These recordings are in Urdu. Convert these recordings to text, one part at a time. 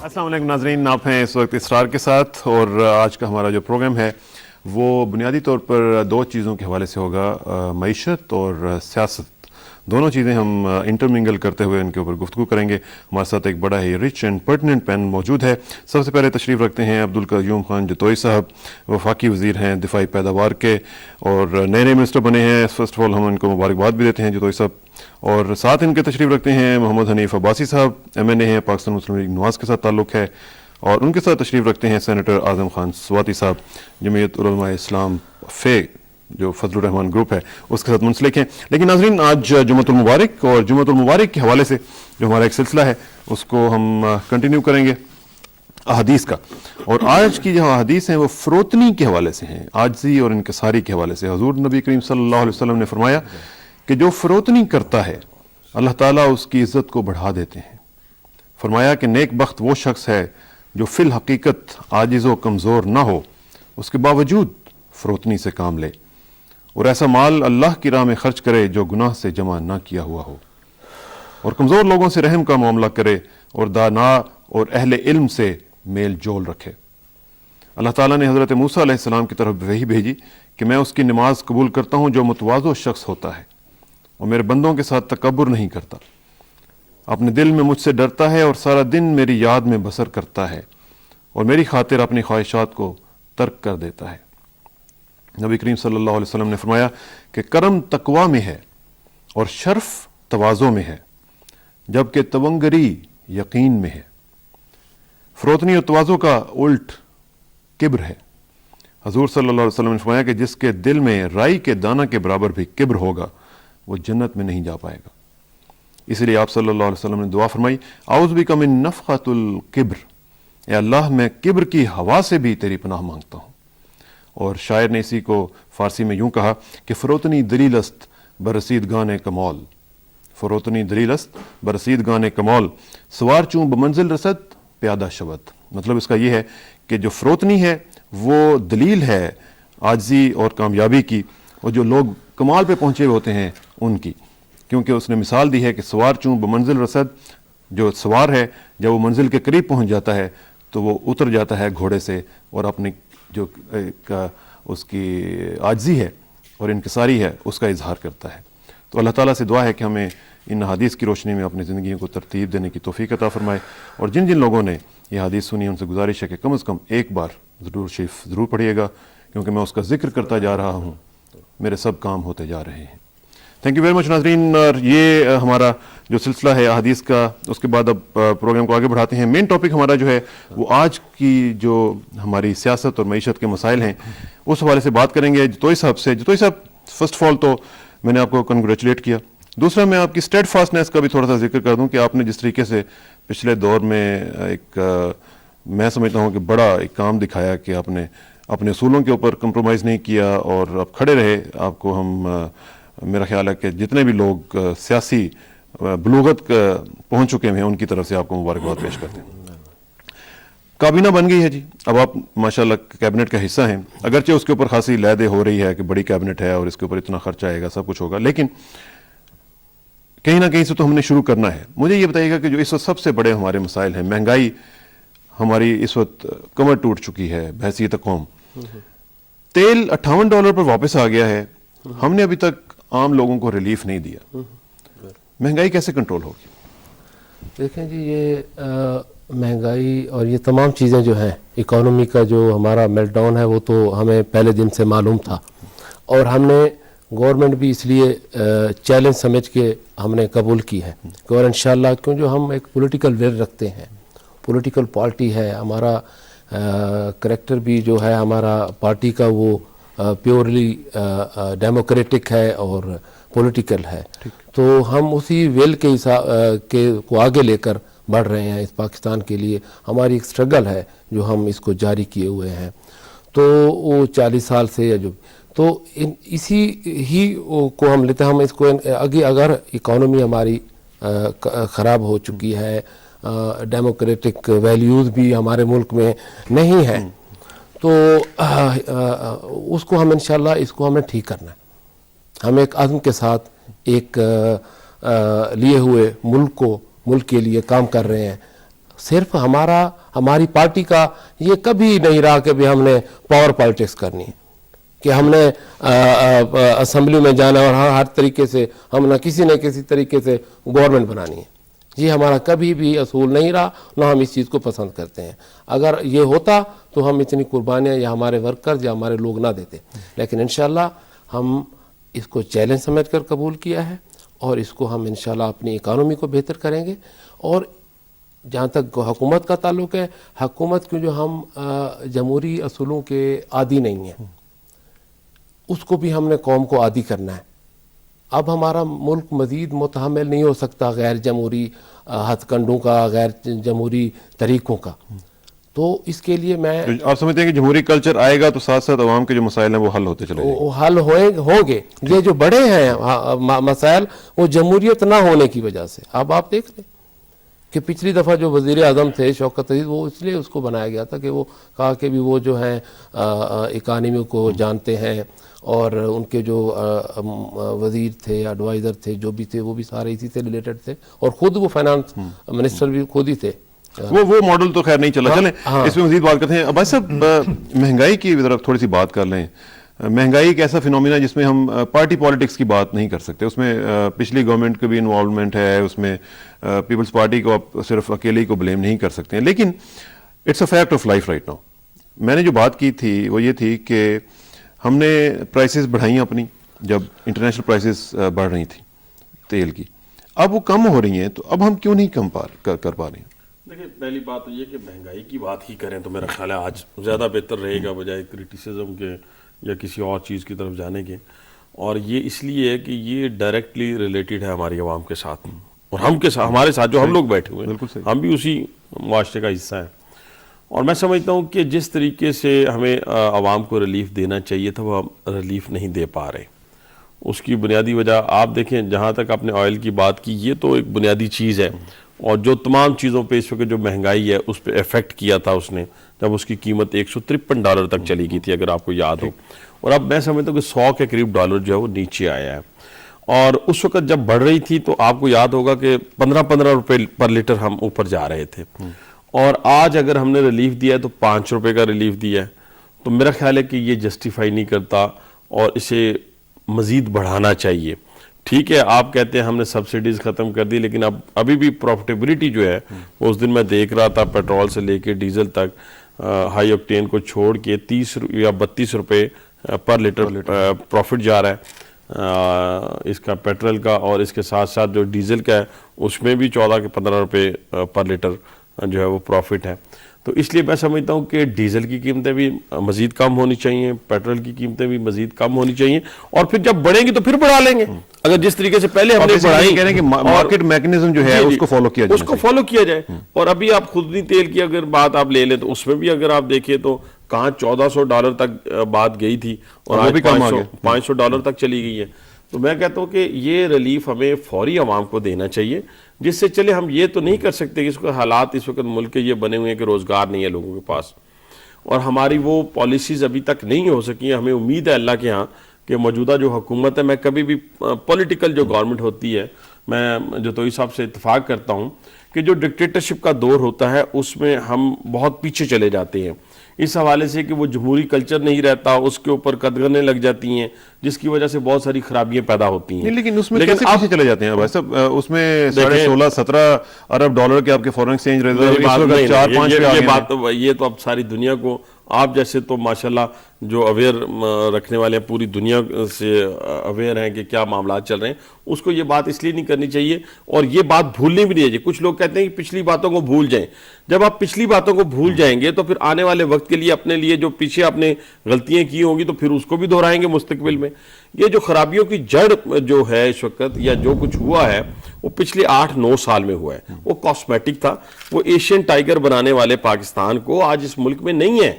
السلام علیکم ناظرین، آپ ہیں اس وقت اسرار کے ساتھ، اور آج کا ہمارا جو پروگرام ہے وہ بنیادی طور پر دو چیزوں کے حوالے سے ہوگا، معیشت اور سیاست۔ دونوں چیزیں ہم انٹرمنگل کرتے ہوئے ان کے اوپر گفتگو کریں گے۔ ہمارے ساتھ ایک بڑا ہی رچ اینڈ پرٹیننٹ پینل موجود ہے۔ سب سے پہلے تشریف رکھتے ہیں عبدالقیوم خان جتوئی صاحب، وفاقی وزیر ہیں دفاعی پیداوار کے اور نئے منسٹر بنے ہیں۔ فرسٹ آف آل ہم ان کو مبارکباد بھی دیتے ہیں جتوئی صاحب، اور ساتھ ان کے تشریف رکھتے ہیں محمد حنیف عباسی صاحب، MNA ہیں، پاکستان مسلم لیگ نواز کے ساتھ تعلق ہے، اور ان کے ساتھ تشریف رکھتے ہیں سینیٹر اعظم خان سواتی صاحب، جمعیت علماء اسلام فے جو فضل الرحمان گروپ ہے اس کے ساتھ منسلک ہیں۔ لیکن ناظرین، آج جمعۃ المبارک، اور جمعۃ المبارک کے حوالے سے جو ہمارا ایک سلسلہ ہے اس کو ہم کنٹینیو کریں گے احادیث کا، اور آج کی جو احادیث ہیں وہ فروتنی کے حوالے سے ہیں، عاجزی اور انکساری کے حوالے سے۔ حضور نبی کریم صلی اللہ علیہ وسلم نے فرمایا کہ جو فروتنی کرتا ہے اللہ تعالیٰ اس کی عزت کو بڑھا دیتے ہیں۔ فرمایا کہ نیک بخت وہ شخص ہے جو فی الحقیقت عاجز و کمزور نہ ہو، اس کے باوجود فروتنی سے کام لے، اور ایسا مال اللہ کی راہ میں خرچ کرے جو گناہ سے جمع نہ کیا ہوا ہو، اور کمزور لوگوں سے رحم کا معاملہ کرے، اور دانا اور اہل علم سے میل جول رکھے۔ اللہ تعالیٰ نے حضرت موسیٰ علیہ السلام کی طرف وحی بھیجی کہ میں اس کی نماز قبول کرتا ہوں جو متواضع شخص ہوتا ہے اور میرے بندوں کے ساتھ تکبر نہیں کرتا، اپنے دل میں مجھ سے ڈرتا ہے اور سارا دن میری یاد میں بسر کرتا ہے، اور میری خاطر اپنی خواہشات کو ترک کر دیتا ہے۔ نبی کریم صلی اللہ علیہ وسلم نے فرمایا کہ کرم تقوی میں ہے اور شرف تواضع میں ہے، جبکہ تونگری یقین میں ہے۔ فروتنی اور تواضع کا الٹ کبر ہے۔ حضور صلی اللہ علیہ وسلم نے فرمایا کہ جس کے دل میں رائی کے دانہ کے برابر بھی کبر ہوگا وہ جنت میں نہیں جا پائے گا۔ اس لیے آپ صلی اللہ علیہ وسلم نے دعا فرمائی، اعوذ بک من نفخۃ الکبر، اے اللہ میں کبر کی ہوا سے بھی تیری پناہ مانگتا ہوں۔ اور شاعر نے اسی کو فارسی میں یوں کہا کہ فروتنی دلیل است برسید گانے کمال، فروتنی دلیل است برسید گانے کمال، سوار چوں بمنزل رسد پیادہ شود۔ مطلب اس کا یہ ہے کہ جو فروتنی ہے وہ دلیل ہے عاجزی اور کامیابی کی، اور جو لوگ کمال پہ پہنچے ہوئے ہوتے ہیں ان کی، کیونکہ اس نے مثال دی ہے کہ سوار چوں بمنزل رسد، جو سوار ہے جب وہ منزل کے قریب پہنچ جاتا ہے تو وہ اتر جاتا ہے گھوڑے سے، اور اپنی جو اس کی عاجزی ہے اور انکساری ہے اس کا اظہار کرتا ہے۔ تو اللہ تعالیٰ سے دعا ہے کہ ہمیں ان حدیث کی روشنی میں اپنی زندگیوں کو ترتیب دینے کی توفیق عطا فرمائے، اور جن جن لوگوں نے یہ حدیث سنی ان سے گزارش ہے کہ کم از کم ایک بار شریف ضرور پڑھیے گا، کیونکہ میں اس کا ذکر کرتا جا رہا ہوں، میرے سب کام ہوتے جا رہے ہیں۔ تھینک یو ویری مچ ناظرین، اور یہ ہمارا جو سلسلہ ہے احادیث کا، اس کے بعد اب پروگرام کو آگے بڑھاتے ہیں۔ مین ٹاپک ہمارا جو ہے وہ آج کی جو ہماری سیاست اور معیشت کے مسائل ہیں اس حوالے سے بات کریں گے جتوئی صاحب سے۔ جتوئی صاحب، فرسٹ آف آل تو میں نے آپ کو کنگریچولیٹ کیا، دوسرا میں آپ کی اسٹیڈ فاسٹنس کا بھی تھوڑا سا ذکر کر دوں کہ آپ نے جس طریقے سے پچھلے دور میں ایک میں سمجھتا ہوں کہ بڑا ایک کام دکھایا کہ آپ نے اپنے اصولوں کے اوپر کمپرومائز نہیں کیا اور آپ کھڑے رہے۔ آپ کو ہم میرا خیال ہے کہ جتنے بھی لوگ سیاسی بلوغت پہنچ چکے ہیں ان کی طرف سے آپ کو مبارکباد پیش کرتے ہیں۔ کابینہ بن گئی ہے جی، اب آپ ماشاءاللہ کیبنٹ کا حصہ ہیں، اگرچہ اس کے اوپر خاصی لیدے ہو رہی ہے کہ بڑی کیبنٹ ہے اور اس کے اوپر اتنا خرچہ آئے گا، سب کچھ ہوگا، لیکن کہیں نہ کہیں سے تو ہم نے شروع کرنا ہے۔ مجھے یہ بتائیے گا کہ جو اس وقت سب سے بڑے ہمارے مسائل ہیں، مہنگائی ہماری اس وقت کمر ٹوٹ چکی ہے بحیثیت قوم، تیل $58 پر واپس آ گیا ہے، ہم نے ابھی تک عام لوگوں کو ریلیف نہیں دیا، مہنگائی کیسے کنٹرول ہوگی؟ دیکھیں جی، یہ مہنگائی اور یہ تمام چیزیں جو ہیں، اکانومی کا جو ہمارا میلٹ ڈاؤن ہے وہ تو ہمیں پہلے دن سے معلوم تھا، اور ہم نے گورنمنٹ بھی اس لیے چیلنج سمجھ کے ہم نے قبول کی ہے، اور انشاءاللہ کیوں جو ہم ایک پولیٹیکل ول رکھتے ہیں، پولیٹیکل پارٹی ہے ہمارا، کریکٹر بھی جو ہے ہمارا پارٹی کا وہ پیورلی ڈیموکریٹک ہے اور پولیٹیکل ہے، تو ہم اسی ویل کے حساب کو آگے لے کر بڑھ رہے ہیں۔ اس پاکستان کے لیے ہماری ایک اسٹرگل ہے جو ہم اس کو جاری کیے ہوئے ہیں، تو وہ 40 سال سے یا جو تو اسی ہی کو ہم لیتے ہیں۔ ہم اس کو اگر اکانومی ہماری خراب ہو چکی ہے، ڈیموکریٹک ویلیوز بھی ہمارے ملک میں نہیں ہیں، تو اس کو ہم انشاءاللہ اس کو ہمیں ٹھیک کرنا ہے۔ ہم ایک عزم کے ساتھ ایک لیے ہوئے ملک کو ملک کے لیے کام کر رہے ہیں. صرف ہماری پارٹی کا یہ کبھی نہیں رہا کہ بھی ہم نے پاور پالیٹکس کرنی ہے, کہ ہم نے اسمبلی میں جانا اور ہر طریقے سے ہم نہ کسی طریقے سے گورنمنٹ بنانی ہے. یہ ہمارا کبھی بھی اصول نہیں رہا, نہ ہم اس چیز کو پسند کرتے ہیں. اگر یہ ہوتا تو ہم اتنی قربانیاں یا ہمارے ورکرز یا ہمارے لوگ نہ دیتے. لیکن انشاءاللہ ہم اس کو چیلنج سمجھ کر قبول کیا ہے, اور اس کو ہم انشاءاللہ اپنی اکانومی کو بہتر کریں گے. اور جہاں تک حکومت کا تعلق ہے, حکومت کے جو ہم جمہوری اصولوں کے عادی نہیں ہیں, اس کو بھی ہم نے قوم کو عادی کرنا ہے. اب ہمارا ملک مزید متحمل نہیں ہو سکتا غیر جمہوری ہتھ کنڈوں کا, غیر جمہوری طریقوں کا. تو اس کے لیے میں, آپ سمجھتے ہیں کہ جمہوری کلچر آئے گا تو ساتھ ساتھ عوام کے جو مسائل ہیں وہ حل ہوتے چلے جائیں گے؟ وہ حل ہوں گے. یہ جو بڑے ہیں مسائل, وہ جمہوریت نہ ہونے کی وجہ سے. اب آپ دیکھ لیں کہ پچھلی دفعہ جو وزیر اعظم تھے شوکت عزیز, وہ اس لیے اس کو بنایا گیا تھا کہ وہ کہا کہ بھی وہ جو ہیں اکانومی کو جانتے ہیں, اور ان کے جو وزیر تھے, ایڈوائزر تھے, جو بھی تھے, وہ بھی سارے اسی سے ریلیٹڈ تھے, اور خود وہ فائنانس منسٹر بھی خود ہی تھے. وہ ماڈل تو خیر نہیں چلا. چلیں اس میں مزید بات کرتے ہیں. بھائی صاحب, مہنگائی کی طرف تھوڑی سی بات کر لیں. مہنگائی ایک ایسا فینومینا جس میں ہم پارٹی پالیٹکس کی بات نہیں کر سکتے. اس میں پچھلی گورنمنٹ کا بھی انوالومنٹ ہے, اس میں پیپلز پارٹی کو آپ صرف اکیلے کو بلیم نہیں کر سکتے ہیں. لیکن it's a fact of life right now. میں نے جو بات کی تھی وہ یہ تھی کہ ہم نے پرائسز بڑھائیں اپنی, جب انٹرنیشنل پرائسز بڑھ رہی تھیں تیل کی. اب وہ کم ہو رہی ہیں, تو اب ہم کیوں نہیں کم کر پا رہے ہیں؟ دیکھیں, پہلی بات تو یہ کہ مہنگائی کی بات ہی کریں تو میرا خیال ہے آج زیادہ بہتر رہے گا بجائے کرٹیسزم کے یا کسی اور چیز کی طرف جانے کے. اور یہ اس لیے ہے کہ یہ ڈائریکٹلی ریلیٹڈ ہے ہماری عوام کے ساتھ, اور ہمارے ساتھ جو ہم لوگ بیٹھے ہوئے ہیں, ہم بھی اسی معاشرے کا حصہ ہیں. اور میں سمجھتا ہوں کہ جس طریقے سے ہمیں عوام کو ریلیف دینا چاہیے تھا, وہ ہم ریلیف نہیں دے پا رہے. اس کی بنیادی وجہ آپ دیکھیں, جہاں تک آپ نے آئل کی بات کی, یہ تو ایک بنیادی چیز ہے, اور جو تمام چیزوں پہ اس وقت جو مہنگائی ہے اس پہ افیکٹ کیا تھا اس نے, جب اس کی قیمت $153 تک چلی گئی تھی, اگر آپ کو یاد ہو. اور اب میں سمجھتا ہوں کہ 100 کے قریب ڈالر جو ہے وہ نیچے آیا ہے. اور اس وقت جب بڑھ رہی تھی تو آپ کو یاد ہوگا کہ 15 روپے پر لیٹر ہم اوپر جا رہے تھے, اور آج اگر ہم نے ریلیف دیا ہے تو 5 روپے کا ریلیف دیا ہے. تو میرا خیال ہے کہ یہ جسٹیفائی نہیں کرتا, اور اسے مزید بڑھانا چاہیے. ٹھیک ہے, آپ کہتے ہیں ہم نے سبسڈیز ختم کر دی, لیکن ابھی بھی پروفٹیبلٹی جو ہے وہ اس دن میں دیکھ رہا تھا, پیٹرول سے لے کے ڈیزل تک, ہائی آکٹین کو چھوڑ کے 30 یا 32 روپے پر لیٹر پروفٹ جا رہا ہے اس کا پیٹرول کا, اور اس کے ساتھ ساتھ جو ڈیزل کا ہے اس میں بھی 14 کے 15 روپے پر لیٹر جو ہے وہ پروفٹ ہے. تو اس لیے میں سمجھتا ہوں کہ ڈیزل کی قیمتیں بھی مزید کم ہونی چاہیے, پیٹرول کی قیمتیں بھی مزید کم ہونی چاہیے, اور پھر جب بڑھیں گی تو پھر بڑھا لیں گے. اگر جس طریقے سے پہلے ہم نے بڑھائی, کہہ رہے ہیں کہ مارکیٹ میکنزم جو ہے اس کو فالو کیا جائے, اس کو فالو کیا جائے. اور ابھی آپ خودنی تیل کی اگر بات آپ لے لیں تو اس میں بھی اگر آپ دیکھیں تو کہاں $1400 تک بات گئی تھی, اور آج $500 تک چلی گئی ہے. تو میں کہتا ہوں کہ یہ ریلیف ہمیں فوری عوام کو دینا چاہیے, جس سے چلے ہم یہ تو نہیں کر سکتے کہ اس کو حالات اس وقت ملک کے یہ بنے ہوئے ہیں کہ روزگار نہیں ہے لوگوں کے پاس, اور ہماری وہ پالیسیز ابھی تک نہیں ہو سکی ہیں. ہمیں امید ہے اللہ کے ہاں کہ موجودہ جو حکومت ہے, میں کبھی بھی پولیٹیکل جو گورنمنٹ ہوتی ہے, میں جتوئی صاحب سے اتفاق کرتا ہوں کہ جو ڈکٹیٹرشپ کا دور ہوتا ہے اس میں ہم بہت پیچھے چلے جاتے ہیں, اس حوالے سے کہ وہ جمہوری کلچر نہیں رہتا, اس کے اوپر قدغنیں لگ جاتی ہیں, جس کی وجہ سے بہت ساری خرابیاں پیدا ہوتی ہیں. لیکن اس میں کیسے پیچھے چلے جاتے ہیں بھائی صاحب؟ اس میں $16-17 ارب کے آپ کے فورن ایکسچینج ریزرو, یہ تو اب ساری دنیا کو, آپ جیسے تو ماشاءاللہ جو اویئر رکھنے والے ہیں, پوری دنیا سے اویئر ہیں کہ کیا معاملات چل رہے ہیں, اس کو یہ بات اس لیے نہیں کرنی چاہیے, اور یہ بات بھولنی بھی نہیں چاہیے. کچھ لوگ کہتے ہیں کہ پچھلی باتوں کو بھول جائیں. جب آپ پچھلی باتوں کو بھول جائیں گے تو پھر آنے والے وقت کے لیے اپنے لیے جو پیچھے آپ نے غلطیاں کی ہوں گی تو پھر اس کو بھی دہرائیں گے مستقبل میں. یہ جو خرابیوں کی جڑ جو ہے اس وقت, یا جو کچھ ہوا ہے وہ پچھلے 8-9 سال میں ہوا ہے, وہ کاسمیٹک تھا. وہ ایشین ٹائیگر بنانے والے پاکستان کو آج اس ملک میں نہیں ہے,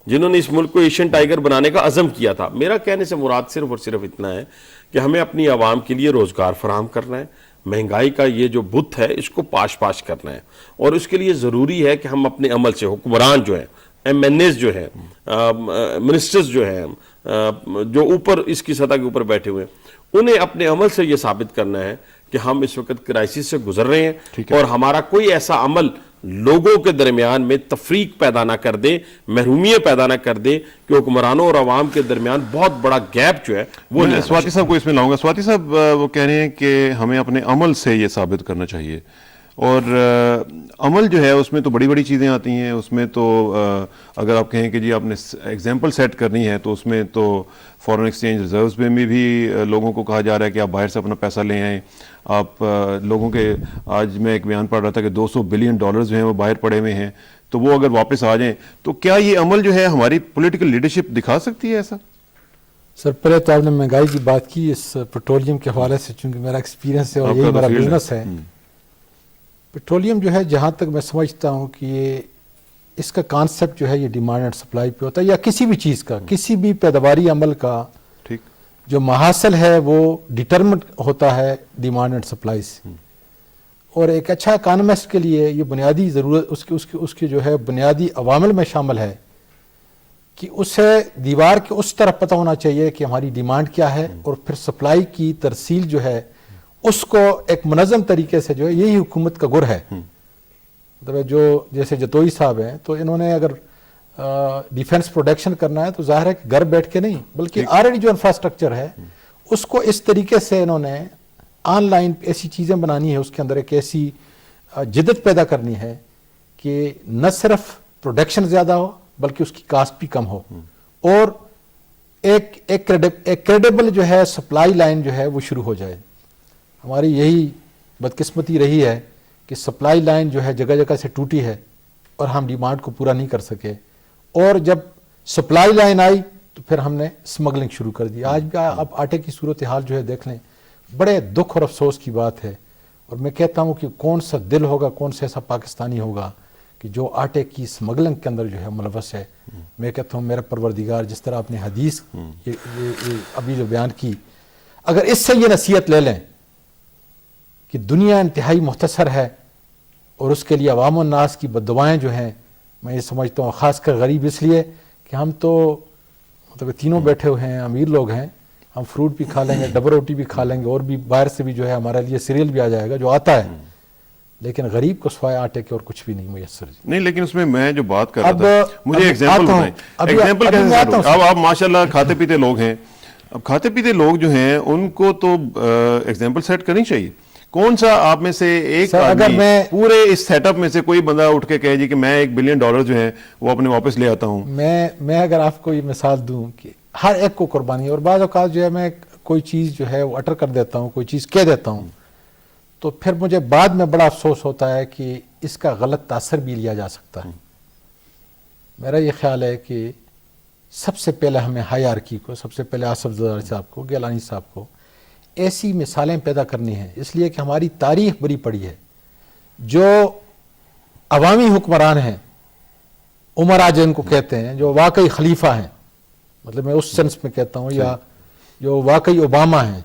جنہوں نے اس ملک کو ایشین ٹائیگر بنانے کا عزم کیا تھا. میرا کہنے سے مراد صرف اور صرف اتنا ہے کہ ہمیں اپنی عوام کے لیے روزگار فراہم کرنا ہے, مہنگائی کا یہ جو بت ہے اس کو پاش کرنا ہے, اور اس کے لیے ضروری ہے کہ ہم اپنے عمل سے, حکمران جو ہیں, MNAs جو ہیں, منسٹرز جو ہیں, جو اوپر اس کی سطح کے اوپر بیٹھے ہوئے ہیں, انہیں اپنے عمل سے یہ ثابت کرنا ہے کہ کہ ہم اس وقت کرائسس سے گزر رہے ہیں اور ہمارا کوئی ایسا عمل لوگوں کے درمیان میں تفریق پیدا نہ کر دے, محرومیت پیدا نہ کر دے کہ حکمرانوں اور عوام کے درمیان بہت بڑا گیپ جو ہے وہ میں سواتی صاحب کو اس میں لاؤں گا. سواتی صاحب وہ کہہ رہے ہیں کہ ہمیں اپنے عمل سے یہ ثابت کرنا چاہیے, اور عمل جو ہے اس میں تو بڑی بڑی چیزیں آتی ہیں. اس میں تو اگر آپ کہیں کہ جی آپ نے ایگزامپل سیٹ کرنی ہے تو اس میں تو فارن ایکسچینج ریزروز میں بھی لوگوں کو کہا جا رہا ہے کہ آپ باہر سے اپنا پیسہ لے آئیں. آپ لوگوں کے, آج میں ایک بیان پڑھ رہا تھا کہ $200 بلین جو ہیں وہ باہر پڑے ہوئے ہیں, تو وہ اگر واپس آ جائیں تو کیا یہ عمل جو ہے ہماری پولیٹیکل لیڈرشپ دکھا سکتی ہے ایسا؟ سر پہلے تو آپ نے مہنگائی کی بات کی اس پیٹرولیم کے حوالے سے, چونکہ میرا ایکسپیرینس ہے اور یہی میرا بزنس ہے. پیٹرولیم جو ہے جہاں تک میں سمجھتا ہوں کہ یہ اس کا کانسیپٹ جو ہے یہ ڈیمانڈ اینڈ سپلائی پہ ہوتا ہے, یا کسی بھی چیز کا, کسی بھی پیداواری عمل کا جو محاصل ہے وہ ڈٹرمنٹ ہوتا ہے ڈیمانڈ اینڈ سپلائی سے. اور ایک اچھا اکانومسٹ کے لیے یہ بنیادی ضرورت اس کی جو ہے بنیادی عوامل میں شامل ہے کہ اسے دیوار کے اس طرف پتہ ہونا چاہیے کہ ہماری ڈیمانڈ کیا ہے, اور پھر سپلائی کی ترسیل جو ہے اس کو ایک منظم طریقے سے جو ہے, یہی حکومت کا گر ہے. مطلب جو جیسے جتوئی صاحب ہیں تو انہوں نے اگر ڈیفنس پروڈکشن کرنا ہے تو ظاہر ہے کہ گھر بیٹھ کے نہیں, بلکہ آلریڈی جو انفراسٹرکچر ہے اس کو اس طریقے سے انہوں نے آن لائن ایسی چیزیں بنانی ہے, اس کے اندر ایک ایسی جدت پیدا کرنی ہے کہ نہ صرف پروڈکشن زیادہ ہو بلکہ اس کی کاسٹ بھی کم ہو, اور ایک کریڈیبل جو ہے سپلائی لائن جو ہے وہ شروع ہو جائے. ہماری یہی بدقسمتی رہی ہے کہ سپلائی لائن جو ہے جگہ جگہ سے ٹوٹی ہے اور ہم ڈیمانڈ کو پورا نہیں کر سکے, اور جب سپلائی لائن آئی تو پھر ہم نے سمگلنگ شروع کر دی. آج بھی آپ آٹے کی صورتحال جو ہے دیکھ لیں, بڑے دکھ اور افسوس کی بات ہے. اور میں کہتا ہوں کہ کون سا دل ہوگا, کون سا ایسا پاکستانی ہوگا کہ جو آٹے کی سمگلنگ کے اندر جو ہے ملوث ہے. میں کہتا ہوں میرا پروردگار, جس طرح آپ نے حدیث یہ ابھی جو بیان کی, اگر اس سے یہ نصیحت لے لیں کہ دنیا انتہائی مختصر ہے اور اس کے لیے عوام الناس کی بددعائیں جو ہیں, میں یہ سمجھتا ہوں خاص کر غریب اس لیے کہ ہم تو مطلب تینوں بیٹھے ہوئے ہیں, امیر لوگ ہیں, ہم فروٹ بھی کھا لیں گے, ڈبل روٹی بھی کھا لیں گے, اور بھی باہر سے بھی جو ہے ہمارے لیے سیریل بھی آ جائے گا جو آتا ہے, لیکن غریب کو سوائے آٹے کے اور کچھ بھی نہیں میسر. نہیں, لیکن اس میں جو بات کر رہا تھا, مجھے ایگزامپل بتائیں. ایگزامپل کیسے؟ اب آپ ماشاءاللہ کھاتے پیتے لوگ ہیں, اب کھاتے پیتے لوگ جو ہیں ان کو تو ایگزامپل سیٹ کرنی چاہیے. کون سا آپ میں سے ایک آدمی پورے اس سیٹ اپ میں سے کوئی بندہ اٹھ کے کہے جی کہ میں $1 بلین جو ہے وہ اپنے واپس لے آتا ہوں؟ میں اگر آپ کو یہ مثال دوں کہ ہر ایک کو قربانی, اور بعض اوقات جو ہے میں کوئی چیز جو ہے وہ اٹر کر دیتا ہوں, کوئی چیز کہہ دیتا ہوں, تو پھر مجھے بعد میں بڑا افسوس ہوتا ہے کہ اس کا غلط تاثر بھی لیا جا سکتا ہے. میرا یہ خیال ہے کہ سب سے پہلے ہمیں ہائرارکی کو, سب سے پہلے آصف زرداری صاحب کو, گیلانی صاحب کو ایسی مثالیں پیدا کرنی ہیں, اس لیے کہ ہماری تاریخ بری پڑی ہے. جو عوامی حکمران ہیں, عمرا جن کو کہتے ہیں, جو واقعی خلیفہ ہیں, مطلب میں اس سینس میں کہتا ہوں, یا جو واقعی اوباما ہیں,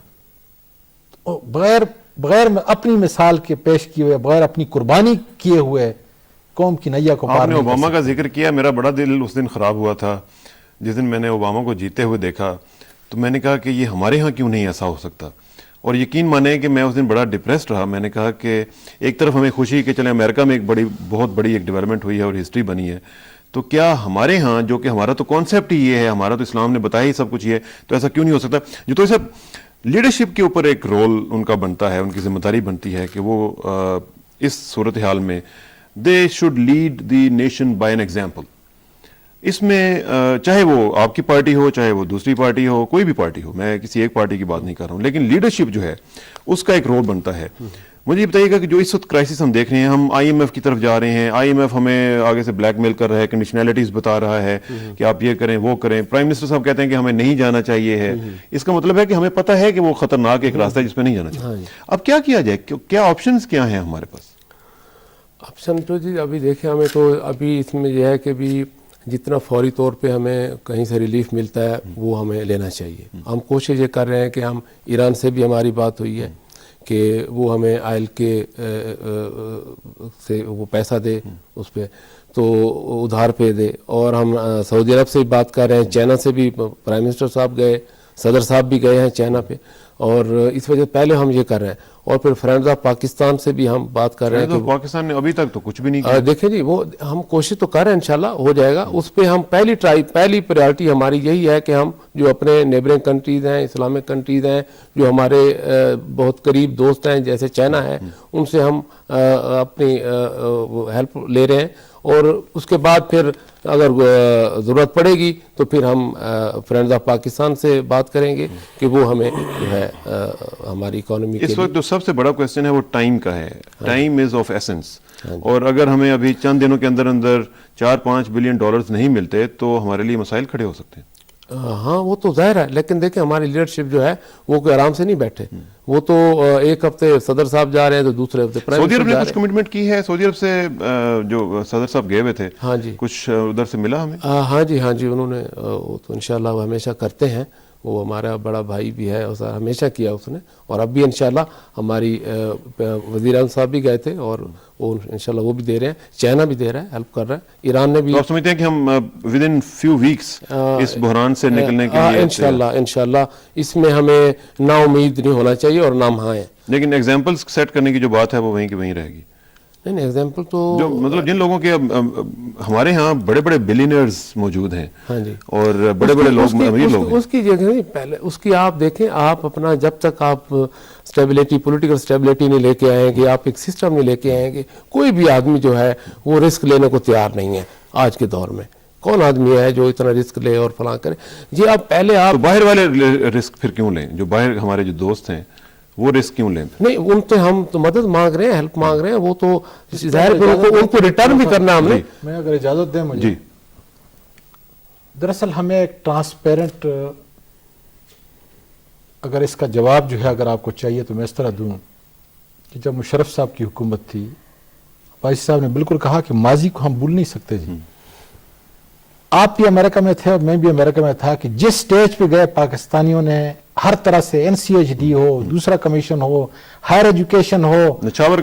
بغیر اپنی مثال کے پیش کیے ہوئے, بغیر اپنی قربانی کیے ہوئے قوم کی نیا کو پار. آپ نے اوباما کا ذکر کیا, میرا بڑا دل اس دن خراب ہوا تھا جس دن میں نے اوباما کو جیتے ہوئے دیکھا, تو میں نے کہا کہ یہ ہمارے ہاں کیوں نہیں ایسا ہو سکتا. اور یقین مانیں کہ میں اس دن بڑا ڈپریسڈ رہا. میں نے کہا کہ ایک طرف ہمیں خوشی کہ چلیں امریکہ میں ایک بہت بڑی ایک ڈیولپمنٹ ہوئی ہے اور ہسٹری بنی ہے, تو کیا ہمارے ہاں, جو کہ ہمارا تو کانسیپٹ ہی یہ ہے, ہمارا تو اسلام نے بتایا ہی سب کچھ یہ ہے, تو ایسا کیوں نہیں ہو سکتا؟ جو تو سب لیڈرشپ کے اوپر ایک رول ان کا بنتا ہے, ان کی ذمہ داری بنتی ہے کہ وہ اس صورتحال میں they should lead the nation by an example. اس میں چاہے وہ آپ کی پارٹی ہو, چاہے وہ دوسری پارٹی ہو, کوئی بھی پارٹی ہو, میں کسی ایک پارٹی کی بات نہیں کر رہا ہوں, لیکن لیڈرشپ جو ہے اس کا ایک رول بنتا ہے. مجھے یہ بتائیے گا کہ جو اس وقت کرائسس ہم دیکھ رہے ہیں, ہم IMF کی طرف جا رہے ہیں, IMF ہمیں آگے سے بلیک میل کر رہا ہے, کنڈیشنلٹیز بتا رہا ہے کہ آپ یہ کریں وہ کریں, پرائم منسٹر صاحب کہتے ہیں کہ ہمیں نہیں جانا چاہیے ہے. اس کا مطلب ہے کہ ہمیں پتہ ہے کہ وہ خطرناک ایک راستہ ہے جس پہ نہیں جانا چاہیے. اب کیا کیا جائے, کیا آپشنز کیا ہیں ہمارے پاس؟ آپشن تو جی ابھی دیکھیں, ہمیں تو ابھی اس میں یہ ہے کہ بھی جتنا فوری طور پہ ہمیں کہیں سے ریلیف ملتا ہے وہ ہمیں لینا چاہیے. ہم کوشش یہ کر رہے ہیں کہ ہم ایران سے بھی ہماری بات ہوئی ہے کہ وہ ہمیں آئل کے سے وہ پیسہ دے, اس پہ تو ادھار پہ دے, اور ہم سعودی عرب سے بھی بات کر رہے ہیں, چائنا سے بھی پرائم منسٹر صاحب گئے, صدر صاحب بھی گئے ہیں چائنا پہ, اور اس وجہ پہلے ہم یہ کر رہے ہیں. اور پھر فرینڈز آف پاکستان سے بھی ہم بات کر رہے ہیں تو پاکستان نے ابھی تک تو کچھ بھی نہیں کیا. دیکھیں جی وہ ہم کوشش تو کر رہے ہیں انشاءاللہ ہو جائے گا. اس پہ ہم پہلی پریارٹی ہماری یہی ہے کہ ہم جو اپنے نیبرنگ کنٹریز ہیں, اسلامک کنٹریز ہیں, جو ہمارے بہت قریب دوست ہیں جیسے چائنا ہے, ان سے ہم اپنی ہیلپ لے رہے ہیں, اور اس کے بعد پھر اگر ضرورت پڑے گی تو پھر ہم فرینڈز آف پاکستان سے بات کریں گے کہ وہ ہمیں جو ہے ہماری اکانومی کے اس وقت جو سب سے بڑا کوشچن ہے وہ ٹائم کا ہے. ٹائم از آف ایسنس, اور اگر ہمیں ابھی چند دنوں کے اندر اندر 4-5 بلین ڈالرز نہیں ملتے تو ہمارے لیے مسائل کھڑے ہو سکتے ہیں. ہاں وہ تو ظاہر ہے, لیکن دیکھیں ہماری لیڈرشپ جو ہے وہ کوئی آرام سے نہیں بیٹھے. وہ تو ایک ہفتے صدر صاحب جا رہے ہیں تو دوسرے ہفتے پرائم سعودی عرب منسٹر نے جا کچھ رہے ہیں. کمٹمنٹ کی ہے. سعودی عرب سے جو صدر صاحب گئے ہوئے تھے, ہاں جی, کچھ ادھر سے ملا ہمیں؟ ہاں جی, ہاں جی, انہوں نے وہ تو انشاءاللہ وہ ہمیشہ کرتے ہیں. وہ ہمارا بڑا بھائی بھی ہے, اور ہمیشہ کیا اس نے, اور اب بھی انشاءاللہ ہماری وزیر اعظم صاحب بھی گئے تھے اور وہ انشاءاللہ وہ بھی دے رہے ہیں. چائنا بھی دے رہا ہے, ہیلپ کر رہا ہے. ایران نے بھی. تو آپ سمجھتے ہیں کہ ہم ود ان فیو ویکس اس بحران سے نکلنے کے لیے؟ انشاءاللہ اس میں ہمیں نا امید نہیں ہونا چاہیے اور نام ہاں ہیں. لیکن ایگزامپلس سیٹ کرنے کی جو بات ہے وہ وہیں کی وہیں رہے گی. نہیں ایگزامپل تو جو مطلب جن لوگوں کے ہمارے ہاں بڑے بڑے بلینئرز موجود ہیں, ہاں جی, اور بڑے بڑے لوگ امیر لوگ ہیں. اس کی جگہ نہیں, پہلے اس کی آپ دیکھیں, آپ اپنا جب تک آپ اسٹیبلٹی, پولیٹیکل اسٹیبلٹی نہیں لے کے آئیں گے, آپ ایک سسٹم نہیں لے کے آئیں گے, کوئی بھی آدمی جو ہے وہ رسک لینے کو تیار نہیں ہے آج کے دور میں. کون آدمی ہے جو اتنا رسک لے اور فلاں کرے جی؟ آپ پہلے آپ باہر والے رسک پھر کیوں لیں؟ جو باہر ہمارے جو دوست ہیں وہ رسک کیوں لیں؟ نہیں, ان سے ہم تو مدد مانگ رہے ہیں, ہیلپ مانگ رہے ہیں, وہ تو ظاہر ان کو ریٹرن بھی کرنا ہم نے. میں اگر اجازت دیں مجھے, جی. دراصل ہمیں ایک ٹرانسپیرنٹ, اگر اس کا جواب جو ہے اگر آپ کو چاہیے تو میں اس طرح دوں کہ جب مشرف صاحب کی حکومت تھی, بھائی صاحب نے بالکل کہا کہ ماضی کو ہم بھول نہیں سکتے جی. آپ بھی امریکہ میں تھے اور میں بھی امریکہ میں تھا کہ جس سٹیج پہ گئے پاکستانیوں نے ہر طرح سے NCHD ہو, دوسرا کمیشن ہو, ہائر ایجوکیشن ہو,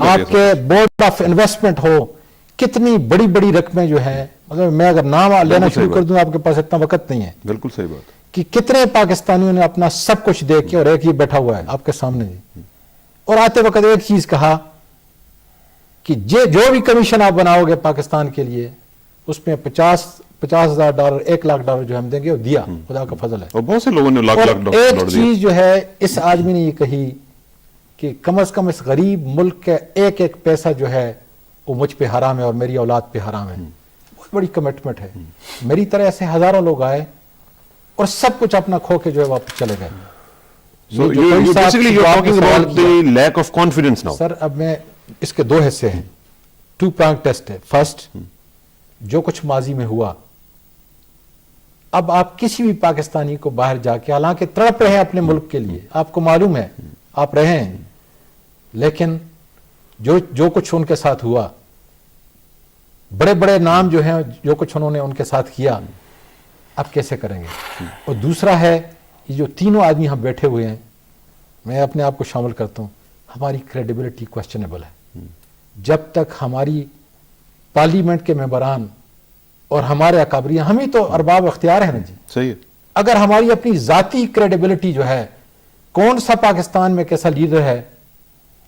آپ کے بورڈ آف انویسٹمنٹ ہو, کتنی بڑی بڑی رقمیں جو ہے, مطلب میں اگر نام لینا شروع کر دوں آپ کے پاس اتنا وقت نہیں ہے. بالکل صحیح بات. کہ کتنے پاکستانیوں نے اپنا سب کچھ دے کے, اور ایک یہ بیٹھا ہوا ہے آپ کے سامنے جی, اور آتے وقت ایک چیز کہا کہ جو بھی کمیشن آپ بناؤ گے پاکستان کے لیے اس میں $50,000 $1,00,000 جو ہم دیں گے, وہ دیا, خدا کا فضل ہے. اور بہت سے لوگوں نے لاکھ لاکھ ایک ڈالر چیز جو ہے اس آدمی نے یہ کہی کہ کم از کم اس غریب ملک کا ایک ایک پیسہ جو ہے وہ مجھ پہ حرام ہے اور میری اولاد پہ حرام ہے. بہت بڑی کمٹمنٹ ہے. میری طرح ایسے ہزاروں لوگ آئے اور سب کچھ اپنا کھو کے جو ہے واپس چلے گئے. So you basically you're talking about the lack of confidence now. سر اب میں اس کے دو حصے ہیں, 2 pronged ٹیسٹ ہے. فرسٹ, جو کچھ ماضی میں ہوا, اب آپ کسی بھی پاکستانی کو باہر جا کے, حالانکہ تڑپ رہے ہیں اپنے ملک کے لیے, آپ کو معلوم ہے آپ رہے ہیں, لیکن جو کچھ ان کے ساتھ ہوا, بڑے بڑے نام جو ہیں جو کچھ انہوں نے ان کے ساتھ کیا, اب کیسے کریں گے؟ اور دوسرا ہے یہ جو تینوں آدمی ہم بیٹھے ہوئے ہیں, میں اپنے آپ کو شامل کرتا ہوں, ہماری کریڈیبلٹی کوسچنیبل ہے. جب تک ہماری پارلیمنٹ کے ممبران اور ہمارے اکابرین, ہم ہی تو ارباب اختیار ہیں نا جی. صحیح ہے. اگر ہماری اپنی ذاتی کریڈیبلٹی جو ہے, کون سا پاکستان میں کیسا لیڈر ہے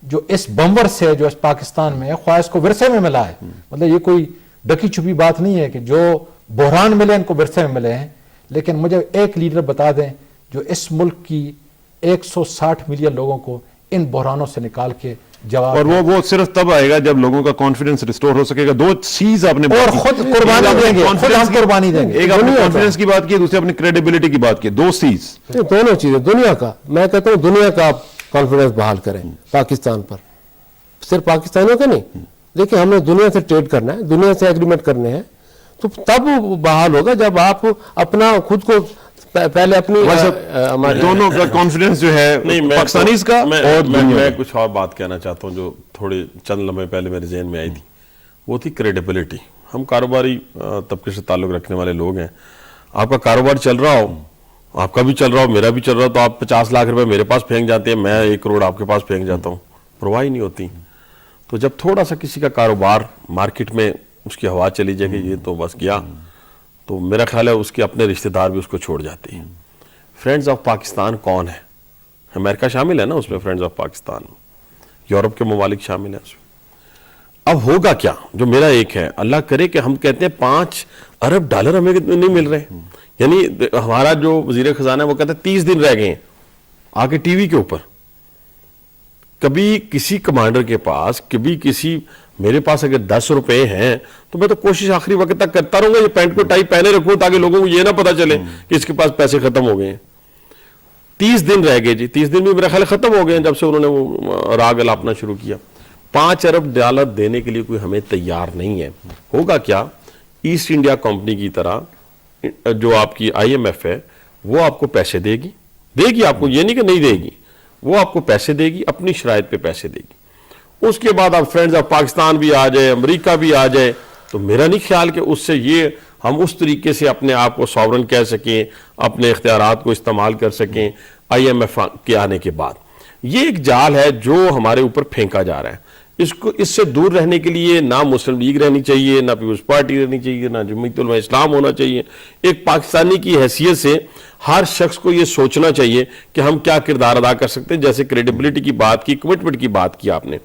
جو اس بمبر سے جو اس پاکستان میں خواہش کو ورثے میں ملا ہے, مطلب یہ کوئی ڈکی چھپی بات نہیں ہے کہ جو بحران ملے ان کو ورثے میں ملے ہیں, لیکن مجھے ایک لیڈر بتا دیں جو اس ملک کی 160 ملین لوگوں کو ان بحرانوں سے نکال کے جواب, اور وہ صرف تب آئے گا جب لوگوں کا کانفیڈنس ریسٹور ہو سکے گا. 2 چیز آپ نے, اور خود قربانی دیں گے, خود ہم قربانی دیں گے. ایک آپ نے کانفیڈنس کی بات کی, دوسری اپنی کریڈیبلٹی کی بات کی. 2 چیز, دونوں چیزیں. دنیا کا, میں کہتا ہوں دنیا کا آپ کانفیڈنس بحال کریں پاکستان پر, صرف پاکستانیوں کا نہیں. دیکھیں ہم نے دنیا سے ٹریڈ کرنا ہے, دنیا سے ایگریمنٹ کرنے ہیں, تو تب بحال ہوگا جب آپ اپنا خود کو پہلے اپنی دونوں کا کانفیڈنس جو ہے پاکستانیز کا. اور میں کچھ اور بات کہنا چاہتا ہوں جو تھوڑے چند لمحے پہلے میرے ذہن میں آئی تھی, وہ تھی کریڈیبلٹی. ہم کاروباری طبقے سے تعلق رکھنے والے لوگ ہیں. آپ کا کاروبار چل رہا ہو, آپ کا بھی چل رہا ہو, میرا بھی چل رہا ہو, تو آپ 50 لاکھ روپے میرے پاس پھینک جاتے ہیں, میں 1 کروڑ آپ کے پاس پھینک جاتا ہوں, پرواہ نہیں ہوتی. تو جب تھوڑا سا کسی کا کاروبار مارکیٹ میں اس کی ہوا چلی جائے گی, یہ تو بس گیا, تو میرا خیال ہے اس کے اپنے رشتہ دار بھی اس کو چھوڑ جاتے ہیں. فرینڈز آف پاکستان کون ہے؟ امریکہ شامل ہے نا اس میں, فرینڈز آف پاکستان میں. یورپ کے ممالک شامل ہیں اس میں. اب ہوگا کیا؟ جو میرا ایک ہے، اللہ کرے کہ ہم کہتے ہیں $5 ارب ہمیں نہیں مل رہے، یعنی ہمارا جو وزیر خزانہ ہے وہ کہتا ہے 30 دن رہ گئے ہیں آگے ٹی وی کے اوپر. کبھی کسی کمانڈر کے پاس، کبھی کسی، میرے پاس اگر $10 ہیں تو میں تو کوشش آخری وقت تک کرتا رہوں گا یہ پینٹ کو ٹائی پہنے رکھوں تاکہ لوگوں کو یہ نہ پتا چلے کہ اس کے پاس پیسے ختم ہو گئے ہیں. 30 دن رہ گئے جی، 30 دن بھی میرا خیال ختم ہو گئے ہیں جب سے انہوں نے وہ راگ الاپنا شروع کیا. $5 ارب دینے کے لیے کوئی ہمیں تیار نہیں ہے. ہوگا کیا؟ ایسٹ انڈیا کمپنی کی طرح جو آپ کی IMF ہے وہ آپ کو پیسے دے گی آپ کو، یہ نہیں کہ نہیں دے گی، وہ آپ کو پیسے دے گی، اپنی شرائط پہ پیسے دے گی. اس کے بعد آپ فرینڈز آف پاکستان بھی آ جائے، امریکہ بھی آ جائے، تو میرا نہیں خیال کہ اس سے یہ ہم اس طریقے سے اپنے آپ کو ساورن کہہ سکیں، اپنے اختیارات کو استعمال کر سکیں IMF کے آنے کے بعد. یہ ایک جال ہے جو ہمارے اوپر پھینکا جا رہا ہے. اس سے دور رہنے کے لیے نہ مسلم لیگ رہنی چاہیے، نہ پیپلز پارٹی رہنی چاہیے، نہ جمعیت علماء اسلام ہونا چاہیے. ایک پاکستانی کی حیثیت سے ہر شخص کو یہ سوچنا چاہیے کہ ہم کیا کردار ادا کر سکتے ہیں. جیسے کریڈیبلٹی کی بات کی، کمٹمنٹ کی بات کی آپ نے،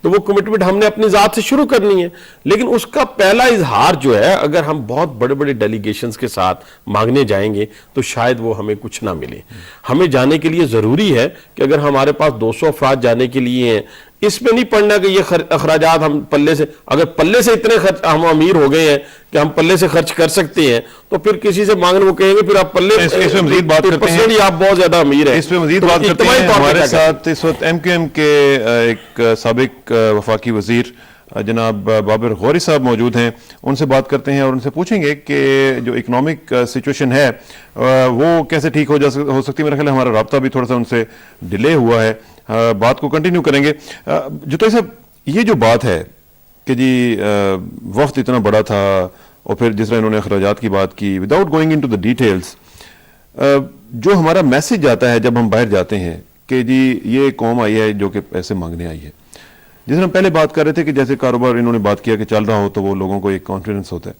تو وہ کمٹمنٹ ہم نے اپنی ذات سے شروع کرنی ہے. لیکن اس کا پہلا اظہار جو ہے اگر ہم بہت بڑے بڑے ڈیلیگیشنز کے ساتھ مانگنے جائیں گے تو شاید وہ ہمیں کچھ نہ ملے. ہمیں جانے کے لیے ضروری ہے کہ اگر ہمارے پاس 200 افراد جانے کے لیے ہیں، اس میں نہیں پڑھنا کہ یہ اخراجات ہم پلے سے، اگر پلے سے اتنے خرچ ہم امیر ہو گئے ہیں کہ ہم پلے سے خرچ کر سکتے ہیں تو پھر کسی سے مانگنے وہ کہیں گے پھر آپ پلے اس پہ مزید بات کرتے ہیں، آپ بہت زیادہ امیر ہیں. اس پہ مزید بات کرتے ہیں. ہمارے ساتھ اس وقت MQM کے ایک سابق وفاقی وزیر جناب بابر غوری صاحب موجود ہیں. ان سے بات کرتے ہیں اور ان سے پوچھیں گے کہ جو اکنامک سچویشن ہے وہ کیسے ٹھیک ہو سکتی ہے. میرا خیال ہے ہمارا رابطہ بھی تھوڑا سا ان سے ڈیلے ہوا ہے. بات کو کنٹینیو کریں گے. جتوئی صاحب، یہ جو بات ہے کہ جی وقت اتنا بڑا تھا اور پھر جس طرح انہوں نے اخراجات کی بات کی، without going into the details, جو ہمارا میسج جاتا ہے جب ہم باہر جاتے ہیں کہ جی یہ قوم آئی ہے جو کہ پیسے مانگنے آئی ہے. جس طرح ہم پہلے بات کر رہے تھے کہ جیسے کاروبار انہوں نے بات کیا کہ چل رہا ہو تو وہ لوگوں کو ایک کانفیڈنس ہوتا ہے.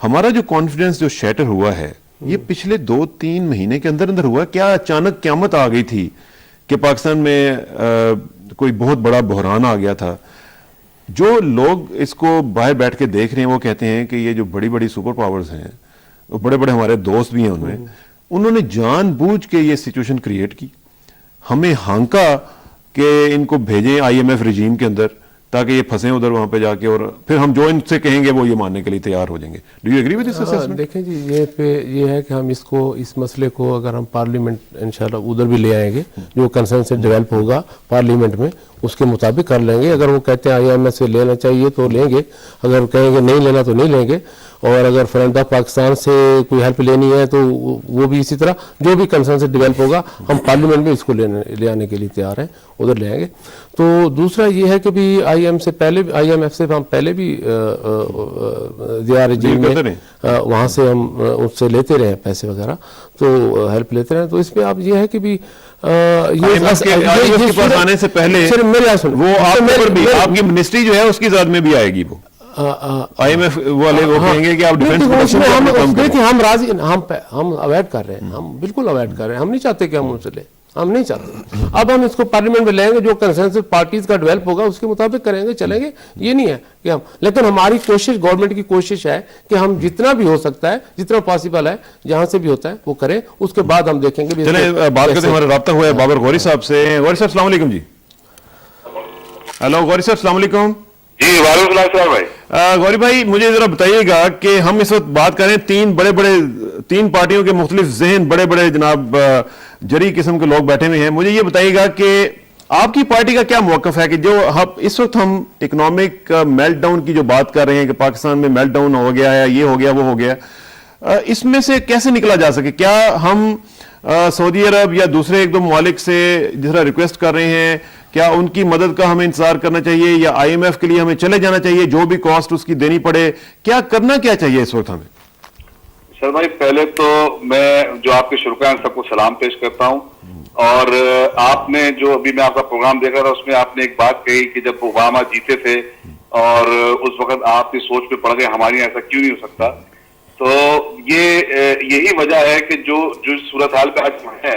ہمارا جو کانفیڈنس جو شیٹر ہوا ہے یہ پچھلے 2-3 مہینے کے اندر ہوا. کیا اچانک قیامت آ گئی تھی کہ پاکستان میں کوئی بہت بڑا بحران آ گیا تھا؟ جو لوگ اس کو باہر بیٹھ کے دیکھ رہے ہیں وہ کہتے ہیں کہ یہ جو بڑی بڑی سپر پاورز ہیں، وہ بڑے بڑے ہمارے دوست بھی ہیں، انہوں نے جان بوجھ کے یہ سچویشن کریٹ کی، ہمیں ہانکا کہ ان کو بھیجیں IMF رجیم کے اندر تاکہ یہ پھنسیں ادھر وہاں پہ جا کے، اور پھر ہم جو ان سے کہیں گے وہ یہ ماننے کے لیے تیار ہو جائیں گے. Do you agree with this assessment? دیکھیں جی، یہ ہے کہ ہم اس مسئلے کو اگر ہم پارلیمنٹ انشاءاللہ ادھر بھی لے آئیں گے، جو کنسنسس ڈیولپ ہوگا پارلیمنٹ میں اس کے مطابق کر لیں گے. اگر وہ کہتے ہیں IMF سے لینا چاہیے تو لیں گے، اگر کہیں گے نہیں لینا تو نہیں لیں گے. اور اگر فرنٹ آف پاکستان سے کوئی ہیلپ لینی ہے تو وہ بھی اسی طرح جو بھی کنسنسس ڈیولپ ہوگا ہم پارلیمنٹ میں اس کو لے آنے کے لیے تیار ہیں، ادھر لے آئیں گے. تو دوسرا یہ ہے کہ بھی IMF سے ہم پہلے بھی رجیم میں وہاں سے ہم اس سے لیتے رہے پیسے وغیرہ، تو ہیلپ لیتے رہے. تو اس میں آپ یہ ہے کہ بھی آنے سے پہلے وہ آپ کی منسٹری جو ہے اس کی ذات میں بھی آئے گی، وہ IMF والے وہ کہیں گے کہ آپ ڈیفنس ہم راضی، ہم اوائڈ کر رہے ہیں، ہم بالکل اوائڈ کر رہے ہیں. ہم نہیں چاہتے کہ ہم ان سے لیں، ہم نہیں چاہتے. اب ہم اس کو پارلیمنٹ میں لیں گے، جو کنسنسس پارٹیز کا ڈیولپ ہوگا اس کے مطابق کریں گے، چلیں گے. یہ نہیں ہے کہ ہم، لیکن ہماری کوشش، گورنمنٹ کی کوشش ہے کہ ہم جتنا بھی ہو سکتا ہے، جتنا پاسبل ہے، جہاں سے بھی ہوتا ہے وہ کریں. اس کے بعد ہم دیکھیں گے. چلیں بات کرتے ہیں، ہمارا رابطہ ہوا ہے بابر غوری صاحب سے. غوری صاحب السلام علیکم. جی ہیلو غوری صاحب السلام علیکم. جی وعلیکم السلام بھائی. غوری بھائی مجھے ذرا بتائیے گا کہ ہم اس وقت بات کریں تین پارٹیوں کے مختلف ذہن، بڑے بڑے جناب جری قسم کے لوگ بیٹھے ہوئے ہیں. مجھے یہ بتائیے گا کہ آپ کی پارٹی کا کیا موقف ہے کہ جو اس وقت ہم اکنامک میلٹ ڈاؤن کی جو بات کر رہے ہیں کہ پاکستان میں میلٹ ڈاؤن ہو گیا ہے، یہ ہو گیا وہ ہو گیا، اس میں سے کیسے نکلا جا سکے؟ کیا ہم سعودی عرب یا دوسرے ایک دو ممالک سے جس طرح ریکویسٹ کر رہے ہیں، کیا ان کی مدد کا ہمیں انتظار کرنا چاہیے یا IMF کے لیے ہمیں چلے جانا چاہیے جو بھی کاسٹ اس کی دینی پڑے؟ کیا کرنا کیا چاہیے اس وقت ہمیں؟ سر بھائی پہلے تو میں جو آپ کے شرکاء ہیں سب کو سلام پیش کرتا ہوں. اور آپ نے جو ابھی میں آپ کا پروگرام دیکھا تھا اس میں آپ نے ایک بات کہی کہ جب اوباما جیتے تھے اور اس وقت آپ کی سوچ پہ پڑ گئے ہماری ایسا کیوں نہیں ہو سکتا. تو یہی وجہ ہے کہ جو صورتحال پہ آج ہے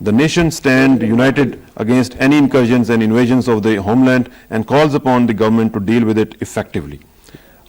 The nation stand united against any incursions and invasions of the homeland and calls upon the government to deal with it effectively.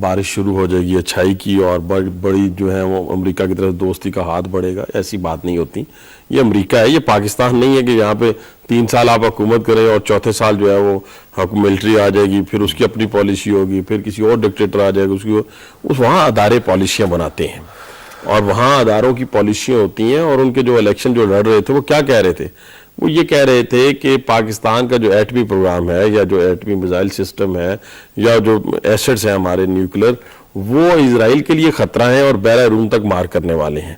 بارش شروع ہو جائے گی اچھائی کی اور بڑی جو ہے وہ امریکہ کی طرف دوستی کا ہاتھ بڑھے گا، ایسی بات نہیں ہوتی. یہ امریکہ ہے، یہ پاکستان نہیں ہے کہ یہاں پہ 3 سال آپ حکومت کریں اور چوتھے سال جو ہے وہ ملٹری آ جائے گی، پھر اس کی اپنی پالیسی ہوگی، پھر کسی اور ڈکٹیٹر آ جائے گا، وہاں ادارے پالیسیاں بناتے ہیں اور وہاں اداروں کی پالیسیاں ہوتی ہیں. اور ان کے جو الیکشن جو لڑ رہے تھے وہ کیا کہہ رہے تھے؟ وہ یہ کہہ رہے تھے کہ پاکستان کا جو ایٹمی پروگرام ہے یا جو ایٹمی میزائل سسٹم ہے یا جو ایسٹس ہیں ہمارے نیوکلر، وہ اسرائیل کے لیے خطرہ ہیں اور بیرہ روم تک مار کرنے والے ہیں.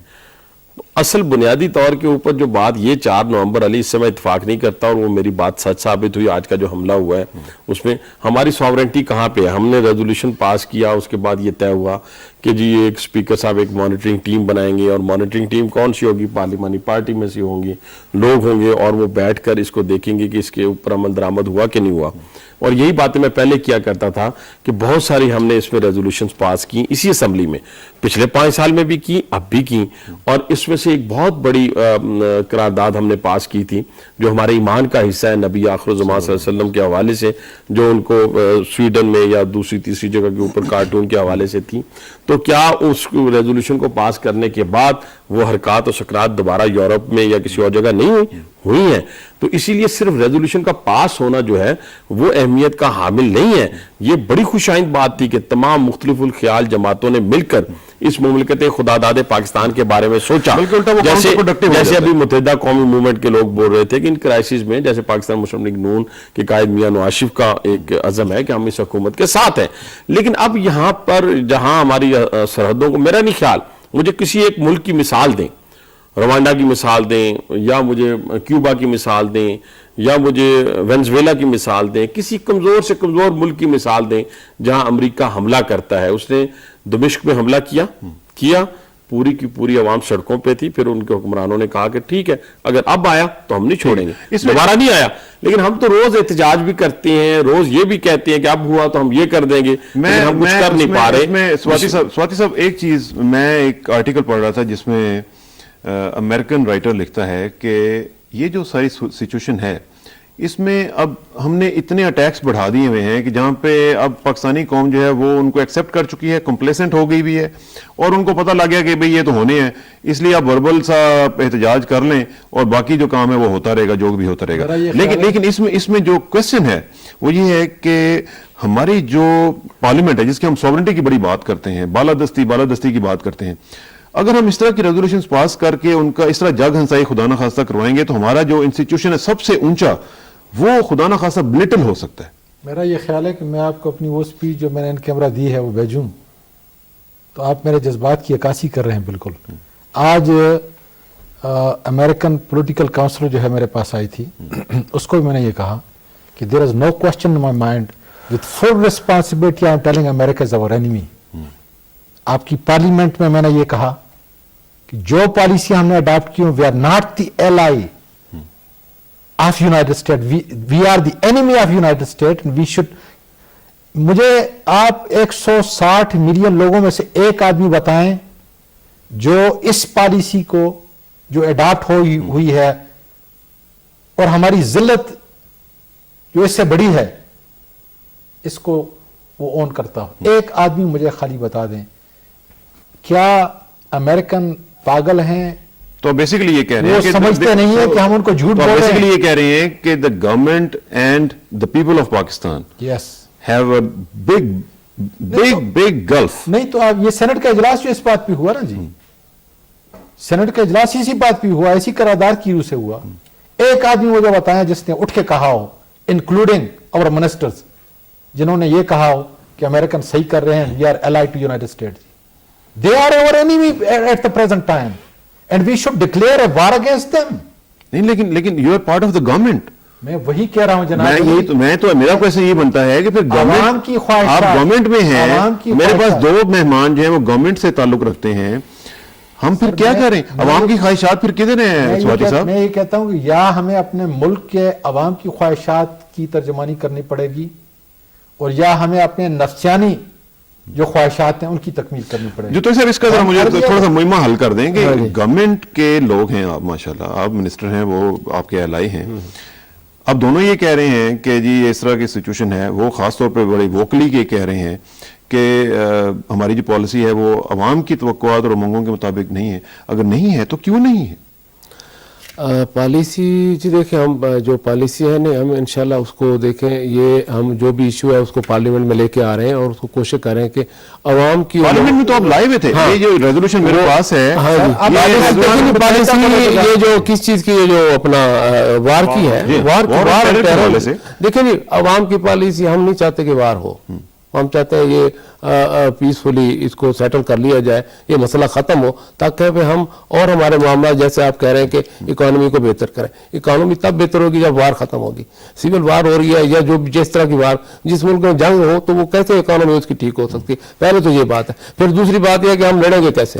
اصل بنیادی طور کے اوپر جو بات یہ 4 نومبر علی، اس سے میں اتفاق نہیں کرتا اور وہ میری بات سچ ثابت ہوئی. آج کا جو حملہ ہوا ہے اس میں ہماری ساورنٹی کہاں پہ ہے؟ ہم نے ریزولوشن پاس کیا، اس کے بعد یہ طے ہوا کہ جی ایک اسپیکر صاحب ایک مانیٹرنگ ٹیم بنائیں گے، اور مانیٹرنگ ٹیم کون سی ہوگی؟ پارلیمانی پارٹی میں سے ہوں گی لوگ ہوں گے، اور وہ بیٹھ کر اس کو دیکھیں گے کہ اس کے اوپر عمل درآمد ہوا کہ نہیں ہوا. اور یہی باتیں میں پہلے کیا کرتا تھا کہ بہت ساری ہم نے اس میں ریزولوشنز پاس کی اسی اسمبلی میں، پچھلے 5 سال میں بھی کی، اب بھی کی. اور اس میں سے ایک بہت بڑی قرارداد ہم نے پاس کی تھی جو ہمارے ایمان کا حصہ ہے، نبی آخر الزمان صلی اللہ علیہ وسلم کے حوالے سے، جو ان کو سویڈن میں یا دوسری تیسری جگہ کے اوپر کارٹون کے حوالے سے تھی. تو کیا اس ریزولوشن کو پاس کرنے کے بعد وہ حرکات و سکرات دوبارہ یورپ میں یا کسی اور جگہ نہیں ہوئی ہیں؟ تو اسی لیے صرف ریزولوشن کا پاس ہونا جو ہے وہ اہمیت کا حامل نہیں ہے. یہ بڑی خوش آئند بات تھی کہ تمام مختلف الخیال جماعتوں نے مل کر اس مملکت خدا داد پاکستان کے بارے میں سوچا. جیسے ابھی متحدہ قومی موومنٹ کے لوگ بول رہے تھے کہ ان کرائسس میں، جیسے پاکستان مسلم لیگ نون کے قائد میاں نواز شریف کا ایک عزم ہے کہ ہم اس حکومت کے ساتھ ہیں، لیکن اب یہاں پر جہاں ہماری سرحدوں کو، میرا نہیں خیال، مجھے کسی ایک ملک کی مثال دیں، روانڈا کی مثال دیں، یا مجھے کیوبا کی مثال دیں، یا مجھے وینزویلا کی مثال دیں، کسی کمزور سے کمزور ملک کی مثال دیں جہاں امریکہ حملہ کرتا ہے. اس نے دمشق میں حملہ کیا، پوری کی پوری عوام سڑکوں پہ تھی. پھر ان کے حکمرانوں نے کہا کہ ٹھیک ہے، اگر اب آیا تو ہم نہیں چھوڑیں گے، دوبارہ نہیں آیا. لیکن ہم تو روز احتجاج بھی کرتے ہیں، روز یہ بھی کہتے ہیں کہ اب ہوا تو ہم یہ کر دیں گے، لیکن ہم کچھ کر نہیں پا رہے. سواتی صاحب ایک چیز، میں ایک آرٹیکل پڑھ رہا تھا جس میں امریکن رائٹر لکھتا ہے کہ یہ جو ساری سچویشن ہے اس میں اب ہم نے اتنے اٹیکس بڑھا دیے ہوئے ہیں کہ جہاں پہ اب پاکستانی قوم جو ہے وہ ان کو ایکسیپٹ کر چکی ہے، کمپلیسنٹ ہو گئی بھی ہے، اور ان کو پتہ لگ گیا کہ بھئی یہ تو ہونے ہیں، اس لیے آپ وربل سا احتجاج کر لیں اور باقی جو کام ہے وہ ہوتا رہے گا، جو بھی ہوتا رہے گا. لیکن اس میں جو کویسچن ہے وہ یہ ہے کہ ہماری جو پارلیمنٹ ہے جس کی ہم سوورنٹی کی بڑی بات کرتے ہیں، بالادستی کی بات کرتے ہیں، اگر ہم اس طرح کی ریزولوشنز پاس کر کے ان کا اس طرح جگ ہنسائی خدا نہ خواستہ کروائیں گے تو ہمارا جو انسٹیٹیوشن ہے سب سے اونچا وہ خدا نہ خواستہ بلٹل ہو سکتا ہے. میرا یہ خیال ہے کہ میں آپ کو اپنی وہ سپیچ جو میں نے ان کیمرہ دی ہے وہ بھیجوں تو آپ میرے جذبات کی عکاسی کر رہے ہیں. بالکل آج امریکن پولیٹیکل کاؤنسلر جو ہے میرے پاس آئی تھی، اس کو بھی میں نے یہ کہا کہ there is no question in my mind, with full responsibility I am telling America is our enemy. آپ کی پارلیمنٹ میں نے یہ کہا کہ جو پالیسی ہم نے اڈاپٹ کی، we are not the ally of United State, we are the enemy of United State. We should, مجھے آپ 160 ملین لوگوں میں سے ایک آدمی بتائیں جو اس پالیسی کو جو اڈاپٹ ہوئی ہے اور ہماری ذلت جو اس سے بڑی ہے اس کو وہ اون کرتا ہو. ایک آدمی مجھے خالی بتا دیں. کیا امریکن پاگل ہیں؟ تو بیسیکلی یہ کہہ رہے ہیں وہ سمجھتے نہیں ہے کہ ہم ان کو جھوٹ بول رہے ہیں. بیسیکلی یہ کہہ رہے ہیں کہ the government and the people of Pakistan Yes. have a big gulf. نہیں تو آپ یہ سینٹ کا اجلاس جو اس بات پہ ہوا نا جی، سینٹ کا اجلاس اسی بات پہ ہوا، اسی قرارداد کی روح سے ہوا. ایک آدمی مجھے بتایا جس نے اٹھ کے کہا ہو، انکلوڈنگ اور منسٹرز، جنہوں نے یہ کہا ہو کہ امریکن صحیح کر رہے ہیں، we are allied to United States. They are our enemy at the present time and we should declare a war against them. نہیں لیکن you are part of the government. میں وہی کہہ رہا ہوں جناب. میں تو میرا کویسچن یہ بنتا ہے کہ پھر عوام کی خواہشات، آپ گورنمنٹ میں ہیں، میرے پاس 2 مہمان جو ہیں وہ گورنمنٹ سے تعلق رکھتے ہیں، ہم پھر کیا کر رہے ہیں؟ عوام کی خواہشات پھر کدھر ہیں سواتی صاحب؟ میں یہ کہتا ہوں کہ یا ہمیں اپنے ملک کے عوام کی خواہشات کی ترجمانی کرنی پڑے گی، اور یا ہمیں اپنے نفسیانی جو خواہشات ہیں ان کی تکمیل کرنی پڑے گی. جو تو صاحب اس کا ذرا مجھے تھوڑا سا مہمہ حل کر دیں کہ گورنمنٹ کے لوگ ہیں آپ، ماشاءاللہ آپ منسٹر ہیں، وہ آپ کے الائی ہیں، اب دونوں یہ کہہ رہے ہیں کہ جی اس طرح کی سچویشن ہے، وہ خاص طور پہ بڑے ووکلی کے کہہ رہے ہیں کہ ہماری جو پالیسی ہے وہ عوام کی توقعات اور امنگوں کے مطابق نہیں ہے. اگر نہیں ہے تو کیوں نہیں ہے؟ پالیسی جی دیکھیں ہم جو پالیسی ہے نا ہم انشاءاللہ اس کو دیکھیں یہ ہم جو بھی ایشو ہے اس کو پارلیمنٹ میں لے کے آ رہے ہیں اور اس کو کوشش کر رہے ہیں کہ عوام کی پارلیمنٹ میں تو آپ لائے ہوئے تھے. یہ جو ریزولوشن میرے پاس ہے ہاں جی پالیسی یہ جو کس چیز کی یہ جو اپنا وار کی ہے وار سے دیکھیں جی عوام کی پالیسی ہم نہیں چاہتے کہ وار ہو. ہم چاہتے ہیں یہ پیسفلی اس کو سیٹل کر لیا جائے, یہ مسئلہ ختم ہو تاکہ ہم اور ہمارے معاملات جیسے آپ کہہ رہے ہیں کہ اکانومی کو بہتر کریں. اکانومی تب بہتر ہوگی جب وار ختم ہوگی. سول وار ہو رہی ہے یا جو جس طرح کی وار جس ملک میں جنگ ہو تو وہ کیسے اکانومی اس کی ٹھیک ہو سکتی ہے؟ پہلے تو یہ بات ہے. پھر دوسری بات یہ ہے کہ ہم لڑیں گے کیسے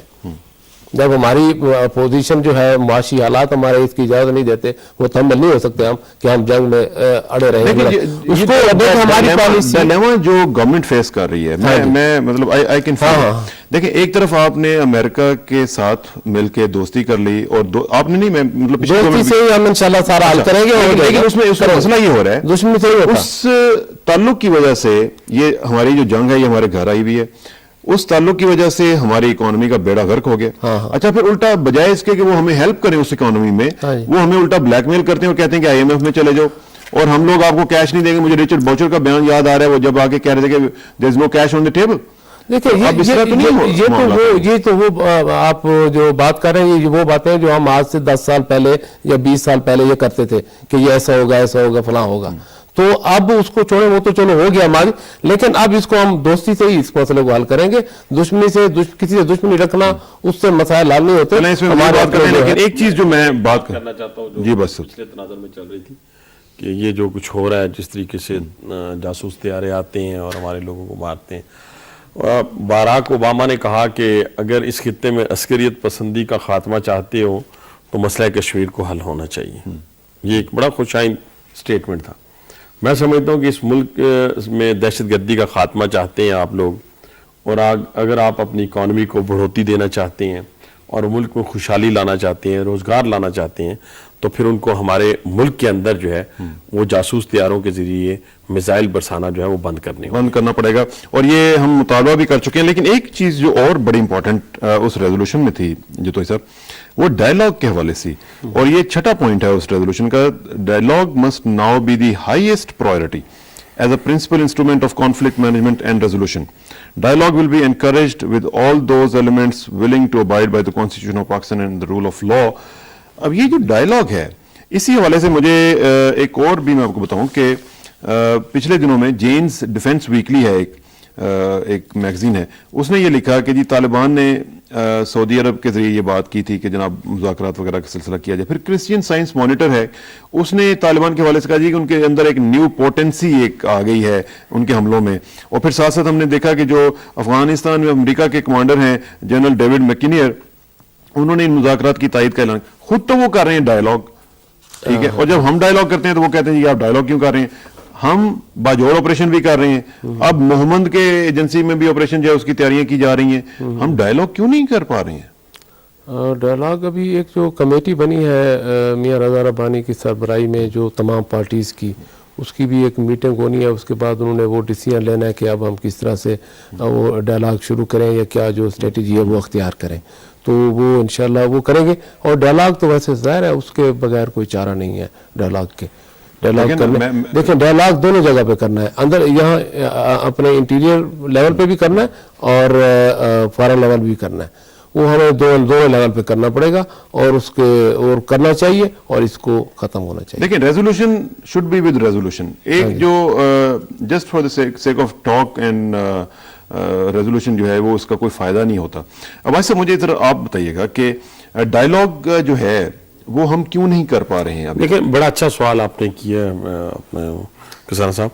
جب ہماری پوزیشن جو ہے معاشی حالات ہمارے اس کی اجازت نہیں دیتے. وہ تحمل نہیں ہو سکتے ہم کہ ہم جنگ میں اڑے رہیں گے. اس کو ہماری پالیسی ڈائلیما جو گورنمنٹ فیس کر رہی ہے میں مطلب آئی کین فیل. دیکھیں ایک طرف آپ نے امریکہ کے ساتھ مل کے دوستی کر لی اور آپ نے نہیں میں مطلب دوستی سے ہی ہم انشاءاللہ سارا حل کریں گے. لیکن اس میں مسئلہ یہ ہو رہا ہے دشمنی سے ہی اس تعلق کی وجہ سے یہ ہماری جو جنگ ہے یہ ہمارے گھر آئی ہوئی ہے. اس تعلق کی وجہ سے ہماری اکانومی کا بیڑا غرق ہو گیا. اچھا پھر الٹا بجائے اس کے کہ وہ ہمیں ہیلپ کریں اس اکانومی میں وہ ہمیں الٹا بلیک میل کرتے ہیں اور کہتے ہیں کہ IMF میں چلے جاؤ اور ہم لوگ آپ کو کیش نہیں دیں گے. مجھے ریچرڈ باچر کا بیان یاد آ رہا ہے وہ جب آ کے کہہ رہے تھے کہ there is know cash on the table. دیکھیں یہ تو وہ آپ جو بات کر رہے ہیں یہ وہ باتیں جو ہم آج سے 10 سال پہلے یا 20 سال پہلے یہ کرتے تھے کہ یہ ایسا ہوگا فلاں ہوگا. تو اب اس کو چھوڑیں وہ تو چلو ہو گیا ہماری, لیکن اب اس کو ہم دوستی سے ہی اس مسئلے کو حل کریں گے. دشمنی سے کسی سے دشمنی رکھنا اس سے مسائل حل نہیں ہوتے. لیکن ایک چیز جو میں بات کرنا چاہتا ہوں جی بس پچھلے تناظر میں چل رہی تھی کہ یہ جو کچھ ہو رہا ہے جس طریقے سے جاسوس طیارے آتے ہیں اور ہمارے لوگوں کو مارتے ہیں. باراک اوباما نے کہا کہ اگر اس خطے میں عسکریت پسندی کا خاتمہ چاہتے ہو تو مسئلہ کشمیر کو حل ہونا چاہیے. یہ ایک بڑا خوشائن سٹیٹمنٹ تھا. میں سمجھتا ہوں کہ اس ملک میں دہشت گردی کا خاتمہ چاہتے ہیں آپ لوگ اور اگر آپ اپنی اکانومی کو بڑھوتی دینا چاہتے ہیں اور ملک میں خوشحالی لانا چاہتے ہیں, روزگار لانا چاہتے ہیں, تو پھر ان کو ہمارے ملک کے اندر جو ہے وہ جاسوس طیاروں کے ذریعے میزائل برسانا جو ہے وہ بند کرنا پڑے گا. اور یہ ہم مطالبہ بھی کر چکے ہیں. لیکن ایک چیز جو اور بڑی امپورٹنٹ اس ریزولوشن میں تھی جو تو صاحب وہ ڈائلاگ کے حوالے سے, اور یہ چھٹا پوائنٹ ہے اس ریزولوشن کا. Dialogue must now be the highest priority as a principal instrument of conflict management and resolution. Dialogue will be encouraged with all those elements willing to abide by the Constitution of Pakistan and the rule of law. اب یہ جو ڈائلاگ ہے اسی حوالے سے مجھے ایک اور بھی میں آپ کو بتاؤں کہ پچھلے دنوں میں جینز ڈیفنس ویکلی ہے ایک میگزین ہے, اس نے یہ لکھا کہ جی طالبان نے سعودی عرب کے ذریعے یہ بات کی تھی کہ جناب مذاکرات وغیرہ کا سلسلہ کیا جائے. پھر کرسچین سائنس مانیٹر ہے اس نے طالبان کے حوالے سے کہا جی کہ ان کے اندر ایک نیو پوٹنسی ایک آ گئی ہے ان کے حملوں میں. اور پھر ساتھ ساتھ ہم نے دیکھا کہ جو افغانستان میں امریکہ کے کمانڈر ہیں جنرل ڈیوڈ میکنیئر, انہوں نے ان مذاکرات کی تائید کا اعلان خود تو وہ کر رہے ہیں ڈائلاگ, ٹھیک ہے, اور جب ہم ڈائلاگ کرتے ہیں تو وہ کہتے ہیں جی آپ ڈائلاگ کیوں کر رہے ہیں. ہم باجوڑ آپریشن بھی کر رہے ہیں, اب محمد کے ایجنسی میں بھی آپریشن جو ہے اس کی تیاریاں کی جا رہی ہیں, ہم ڈائلاگ کیوں نہیں کر پا رہے ہیں؟ ڈائلاگ ابھی ایک جو کمیٹی بنی ہے میاں رضا ربانی کی سربراہی میں جو تمام پارٹیز کی, اس کی بھی ایک میٹنگ ہونی ہے. اس کے بعد انہوں نے وہ ڈیسیژن لینا ہے کہ اب ہم کس طرح سے وہ ڈائلاگ شروع کریں یا کیا جو اسٹریٹجی ہے وہ اختیار کریں. تو وہ انشاءاللہ وہ کریں گے. اور ڈائلاگ تو ویسے ظاہر ہے اس کے بغیر کوئی چارہ نہیں ہے ڈائلاگ کے. ڈائلاگ کرنا دیکھیں ڈائلاگ دونوں جگہ پہ کرنا ہے, اندر یہاں اپنے انٹیریئر لیول پہ بھی کرنا ہے اور فارن لیول بھی کرنا ہے. وہ ہمیں دونوں لیول پہ کرنا پڑے گا اور اس کے اور کرنا چاہیے اور اس کو ختم ہونا چاہیے. دیکھیں resolution should be with resolution. ایک جو just for the sake of talk and resolution جو ہے وہ اس کا کوئی فائدہ نہیں ہوتا. اب ایسے مجھے ذرا آپ بتائیے گا کہ ڈائلاگ جو ہے وہ ہم کیوں نہیں کر پا رہے ہیں؟ دیکھیں بڑا اچھا سوال آپ نے کیا کسان صاحب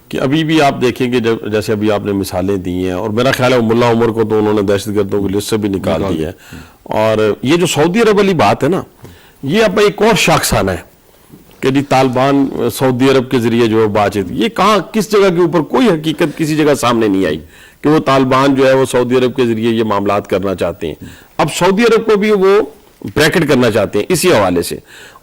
کہ ابھی بھی آپ دیکھیں کہ جیسے ابھی آپ نے مثالیں دی ہیں اور میرا خیال ہے ملا عمر کو تو انہوں نے دہشت گردوں کی لسٹ سے بھی نکال دی ہے. اور یہ جو سعودی عرب والی بات ہے نا یہ اب ایک اور شاخسانہ ہے کہ جی طالبان سعودی عرب کے ذریعے جو ہے بات چیت, یہ کہاں کس جگہ کے اوپر کوئی حقیقت کسی جگہ سامنے نہیں آئی کہ وہ طالبان جو ہے وہ سعودی عرب کے ذریعے یہ معاملات کرنا چاہتے ہیں. اب سعودی عرب کو بھی وہ بریکٹ کرنا چاہتے ہیں اسی حوالے سے.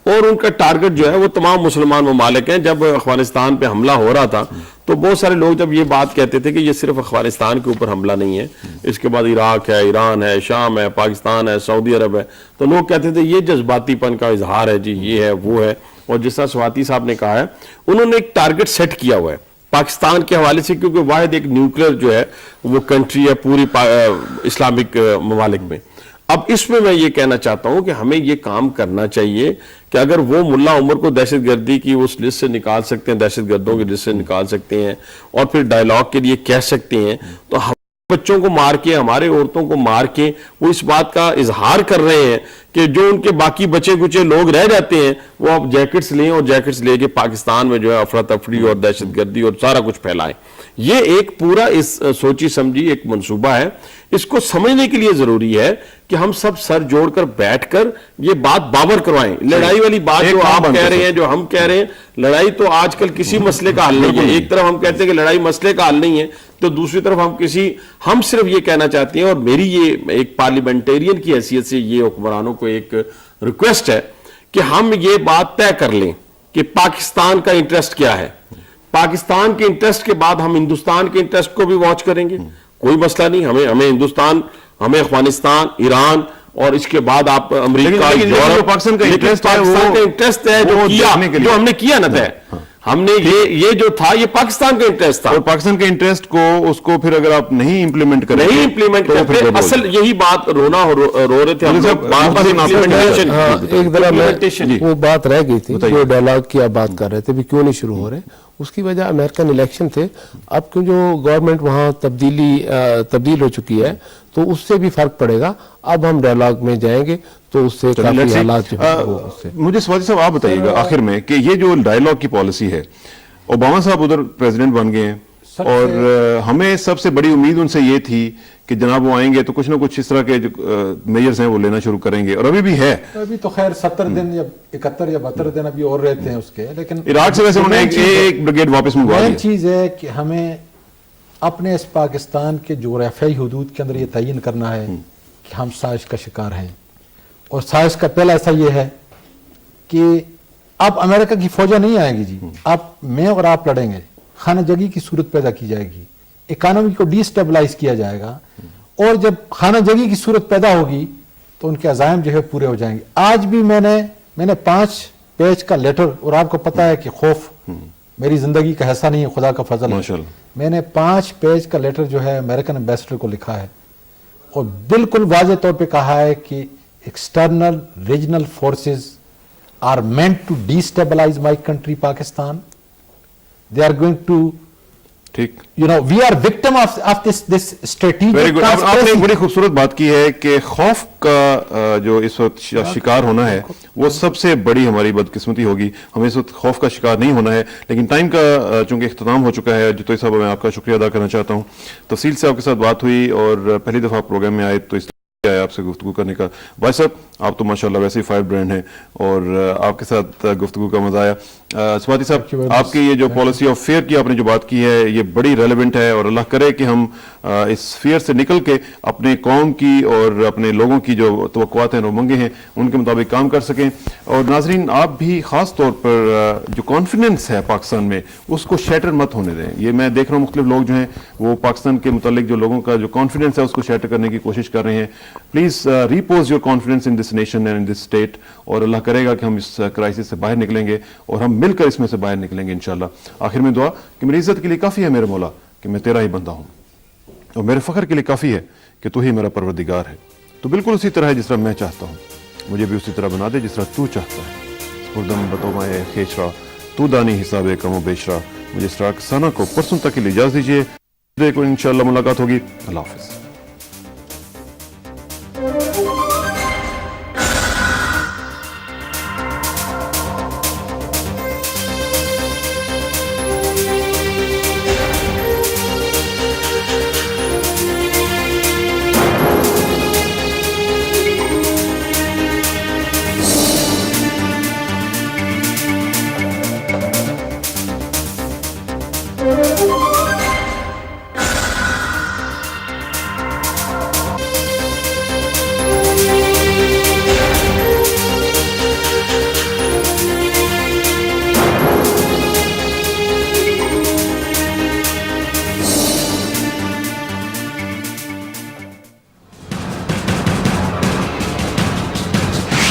اور ان کا ٹارگٹ جو ہے وہ تمام مسلمان ممالک ہیں. جب افغانستان پہ حملہ ہو رہا تھا تو بہت سارے لوگ جب یہ بات کہتے تھے کہ یہ صرف افغانستان کے اوپر حملہ نہیں ہے, اس کے بعد عراق ہے, ایران ہے, شام ہے, پاکستان ہے, سعودی عرب ہے, تو لوگ کہتے تھے یہ جذباتی پن کا اظہار ہے جی, یہ ہے وہ ہے. اور جس طرح سواتی صاحب نے کہا ہے, انہوں نے ایک ٹارگٹ سیٹ کیا ہوا ہے پاکستان کے حوالے سے, کیونکہ واحد ایک نیوکلیر جو ہے وہ کنٹری ہے پوری اسلامک ممالک میں. اب اس میں یہ کہنا چاہتا ہوں کہ ہمیں یہ کام کرنا چاہیے کہ اگر وہ ملا عمر کو دہشت گردی کی اس لسٹ سے نکال سکتے ہیں, دہشت گردوں کی لسٹ سے نکال سکتے ہیں, اور پھر ڈائیلاگ کے لیے کہہ سکتے ہیں, تو ہم بچوں کو مار کے, ہمارے عورتوں کو مار کے وہ اس بات کا اظہار کر رہے ہیں کہ جو ان کے باقی بچے کچے لوگ رہ جاتے ہیں وہ اب جیکٹس لیں, اور جیکٹس لے کے پاکستان میں جو ہے افراتفری اور دہشت گردی اور سارا کچھ پھیلائیں. یہ ایک پورا اس سوچی سمجھی ایک منصوبہ ہے. اس کو سمجھنے کے لیے ضروری ہے کہ ہم سب سر جوڑ کر بیٹھ کر یہ بات بابر کروائیں. لڑائی والی بات جو آپ کہہ رہے ہیں, جو ہم کہہ رہے ہیں, لڑائی تو آج کل کسی مسئلے کا حل نہیں ہے. ایک طرف ہم کہتے ہیں کہ لڑائی مسئلے کا حل نہیں ہے, تو دوسری طرف ہم صرف یہ کہنا چاہتے ہیں, اور میری یہ ایک پارلیمنٹیرین کی حیثیت سے یہ حکمرانوں کو ایک ریکویسٹ ہے کہ ہم یہ بات طے کر لیں کہ پاکستان کا انٹرسٹ کیا ہے. پاکستان کے انٹرسٹ کے بعد ہم ہندوستان کے انٹرسٹ کو بھی واچ کریں گے, کوئی مسئلہ نہیں. ہمیں ہندوستان, ہمیں افغانستان, ایران, اور اس کے بعد آپ امریکہ, جو پاکستان کا انٹرسٹ ہے جو ہم نے کیا نا طے, ہم نے یہ جو تھا یہ پاکستان کا انٹرسٹ تھا. اور پاکستان کے انٹرسٹ کو اس کو پھر اگر آپ نہیں امپلیمنٹ کریں, اصل یہی بات رونا رو رہے تھے ایک طرح میں وہ بات رہ گئی تھی جو ڈائلاگ کی آپ بات کر رہے تھے بھی کیوں نہیں شروع ہو رہے. اس کی وجہ امریکن الیکشن تھے. اب کیوں جو گورنمنٹ وہاں تبدیل ہو چکی ہے تو اس سے بھی فرق پڑے گا. اب ہم ڈائلاگ میں جائیں گے تو اس سے کافی حالات. مجھے سواتی صاحب آپ بتائیے گا آخر میں کہ یہ جو ڈائلاگ کی پالیسی ہے, اوباما صاحب ادھر پریزیڈنٹ بن گئے ہیں, اور ہمیں سب سے بڑی امید ان سے یہ تھی کہ جناب وہ آئیں گے تو کچھ نہ کچھ اس طرح کے جو میجرز ہیں وہ لینا شروع کریں گے, اور ابھی بھی ہے. ابھی تو خیر 70 دن یا 71 یا 72 دن ابھی اور رہتے ہیں اس کے, لیکن عراق سے ویسے انہوں نے ایک بریگیڈ واپس منگوا دی. مین چیز ہے کہ ہمیں اپنے اس پاکستان کے جغرافیائی حدود کے اندر یہ تعین کرنا ہے کہ ہم سازش کا شکار ہیں. اور سازش کا پہلا ایسا یہ ہے کہ اب امریکہ کی فوجیں نہیں آئیں گی جی, اب میں اور آپ لڑیں گے, خانہ جگی کی صورت پیدا کی جائے گی, اکانومی کو ڈی سٹیبلائز کیا جائے گا, اور جب خانہ جگی کی صورت پیدا ہوگی تو ان کے عزائم جو ہے پورے ہو جائیں گے. آج بھی میں نے 5 پیج کا لیٹر, اور آپ کو پتا ہے کہ خوف میری زندگی کا حصہ نہیں ہے, خدا کا فضل ہے, میں نے 5 پیج کا لیٹر جو ہے امریکن ایمبیسڈر کو لکھا ہے, اور بالکل واضح طور پہ کہا ہے کہ external regional forces are meant to destabilize my country Pakistan. They are going to, we are victim of this strategic. Very good. آپ نے ایک بڑی خوبصورت بات کی ہے کہ خوف کا جو اس وقت شکار ہونا ہے وہ سب سے بڑی ہماری بدقسمتی ہوگی. ہمیں اس وقت خوف کا شکار نہیں ہونا ہے. لیکن ٹائم کا چونکہ اختتام ہو چکا ہے, جتوئی صاحب میں آپ کا شکریہ ادا کرنا چاہتا ہوں. تفصیل سے آپ کے ساتھ بات ہوئی, اور پہلی دفعہ پروگرام میں آئے تو اس آپ سے گفتگو کرنے کا. بھائی صاحب آپ تو ماشاءاللہ ویسے ہی فائر برینڈ ہیں, اور آپ کے ساتھ گفتگو کا مزہ آیا. سواتی صاحب آپ کی یہ جو پالیسی آف فیئر کی آپ نے جو بات کی ہے یہ بڑی ریلیونٹ ہے, اور اللہ کرے کہ ہم اس فیئر سے نکل کے اپنے قوم کی اور اپنے لوگوں کی جو توقعات ہیں, امنگیں ہیں, ان کے مطابق کام کر سکیں. اور ناظرین آپ بھی خاص طور پر جو کانفیڈنس ہے پاکستان میں اس کو شیٹر مت ہونے دیں. یہ میں دیکھ رہا ہوں مختلف لوگ جو ہیں وہ پاکستان کے متعلق جو لوگوں کا جو کانفیڈنس ہے اس کو شیٹر کرنے کی کوشش کر رہے ہیں. Please repos your confidence in this nation and in this state, اور اللہ کرے گا کہ ہم اس کرائسس سے باہر نکلیں گے, اور ہم مل کر اس میں سے باہر نکلیں گے انشاءاللہ. آخر میں دعا کہ میری عزت کے لیے کافی ہے میرے مولا کہ میں تیرا ہی بندہ ہوں, اور میرے فخر کے لیے کافی ہے کہ تو ہی میرا پروردگار ہے. تو بالکل اسی طرح ہے جس طرح میں چاہتا ہوں, مجھے بھی اسی طرح بنا دے جس طرح تو چاہتا ہے. سپردم بتومائے خیشرا تو دانی حساب کم و بیشرا. مجھے اسراق ثانہ کو پرسوں تک کے لیے اجازت دیجیے, انشاءاللہ ملاقات ہوگی. اللہ حافظ.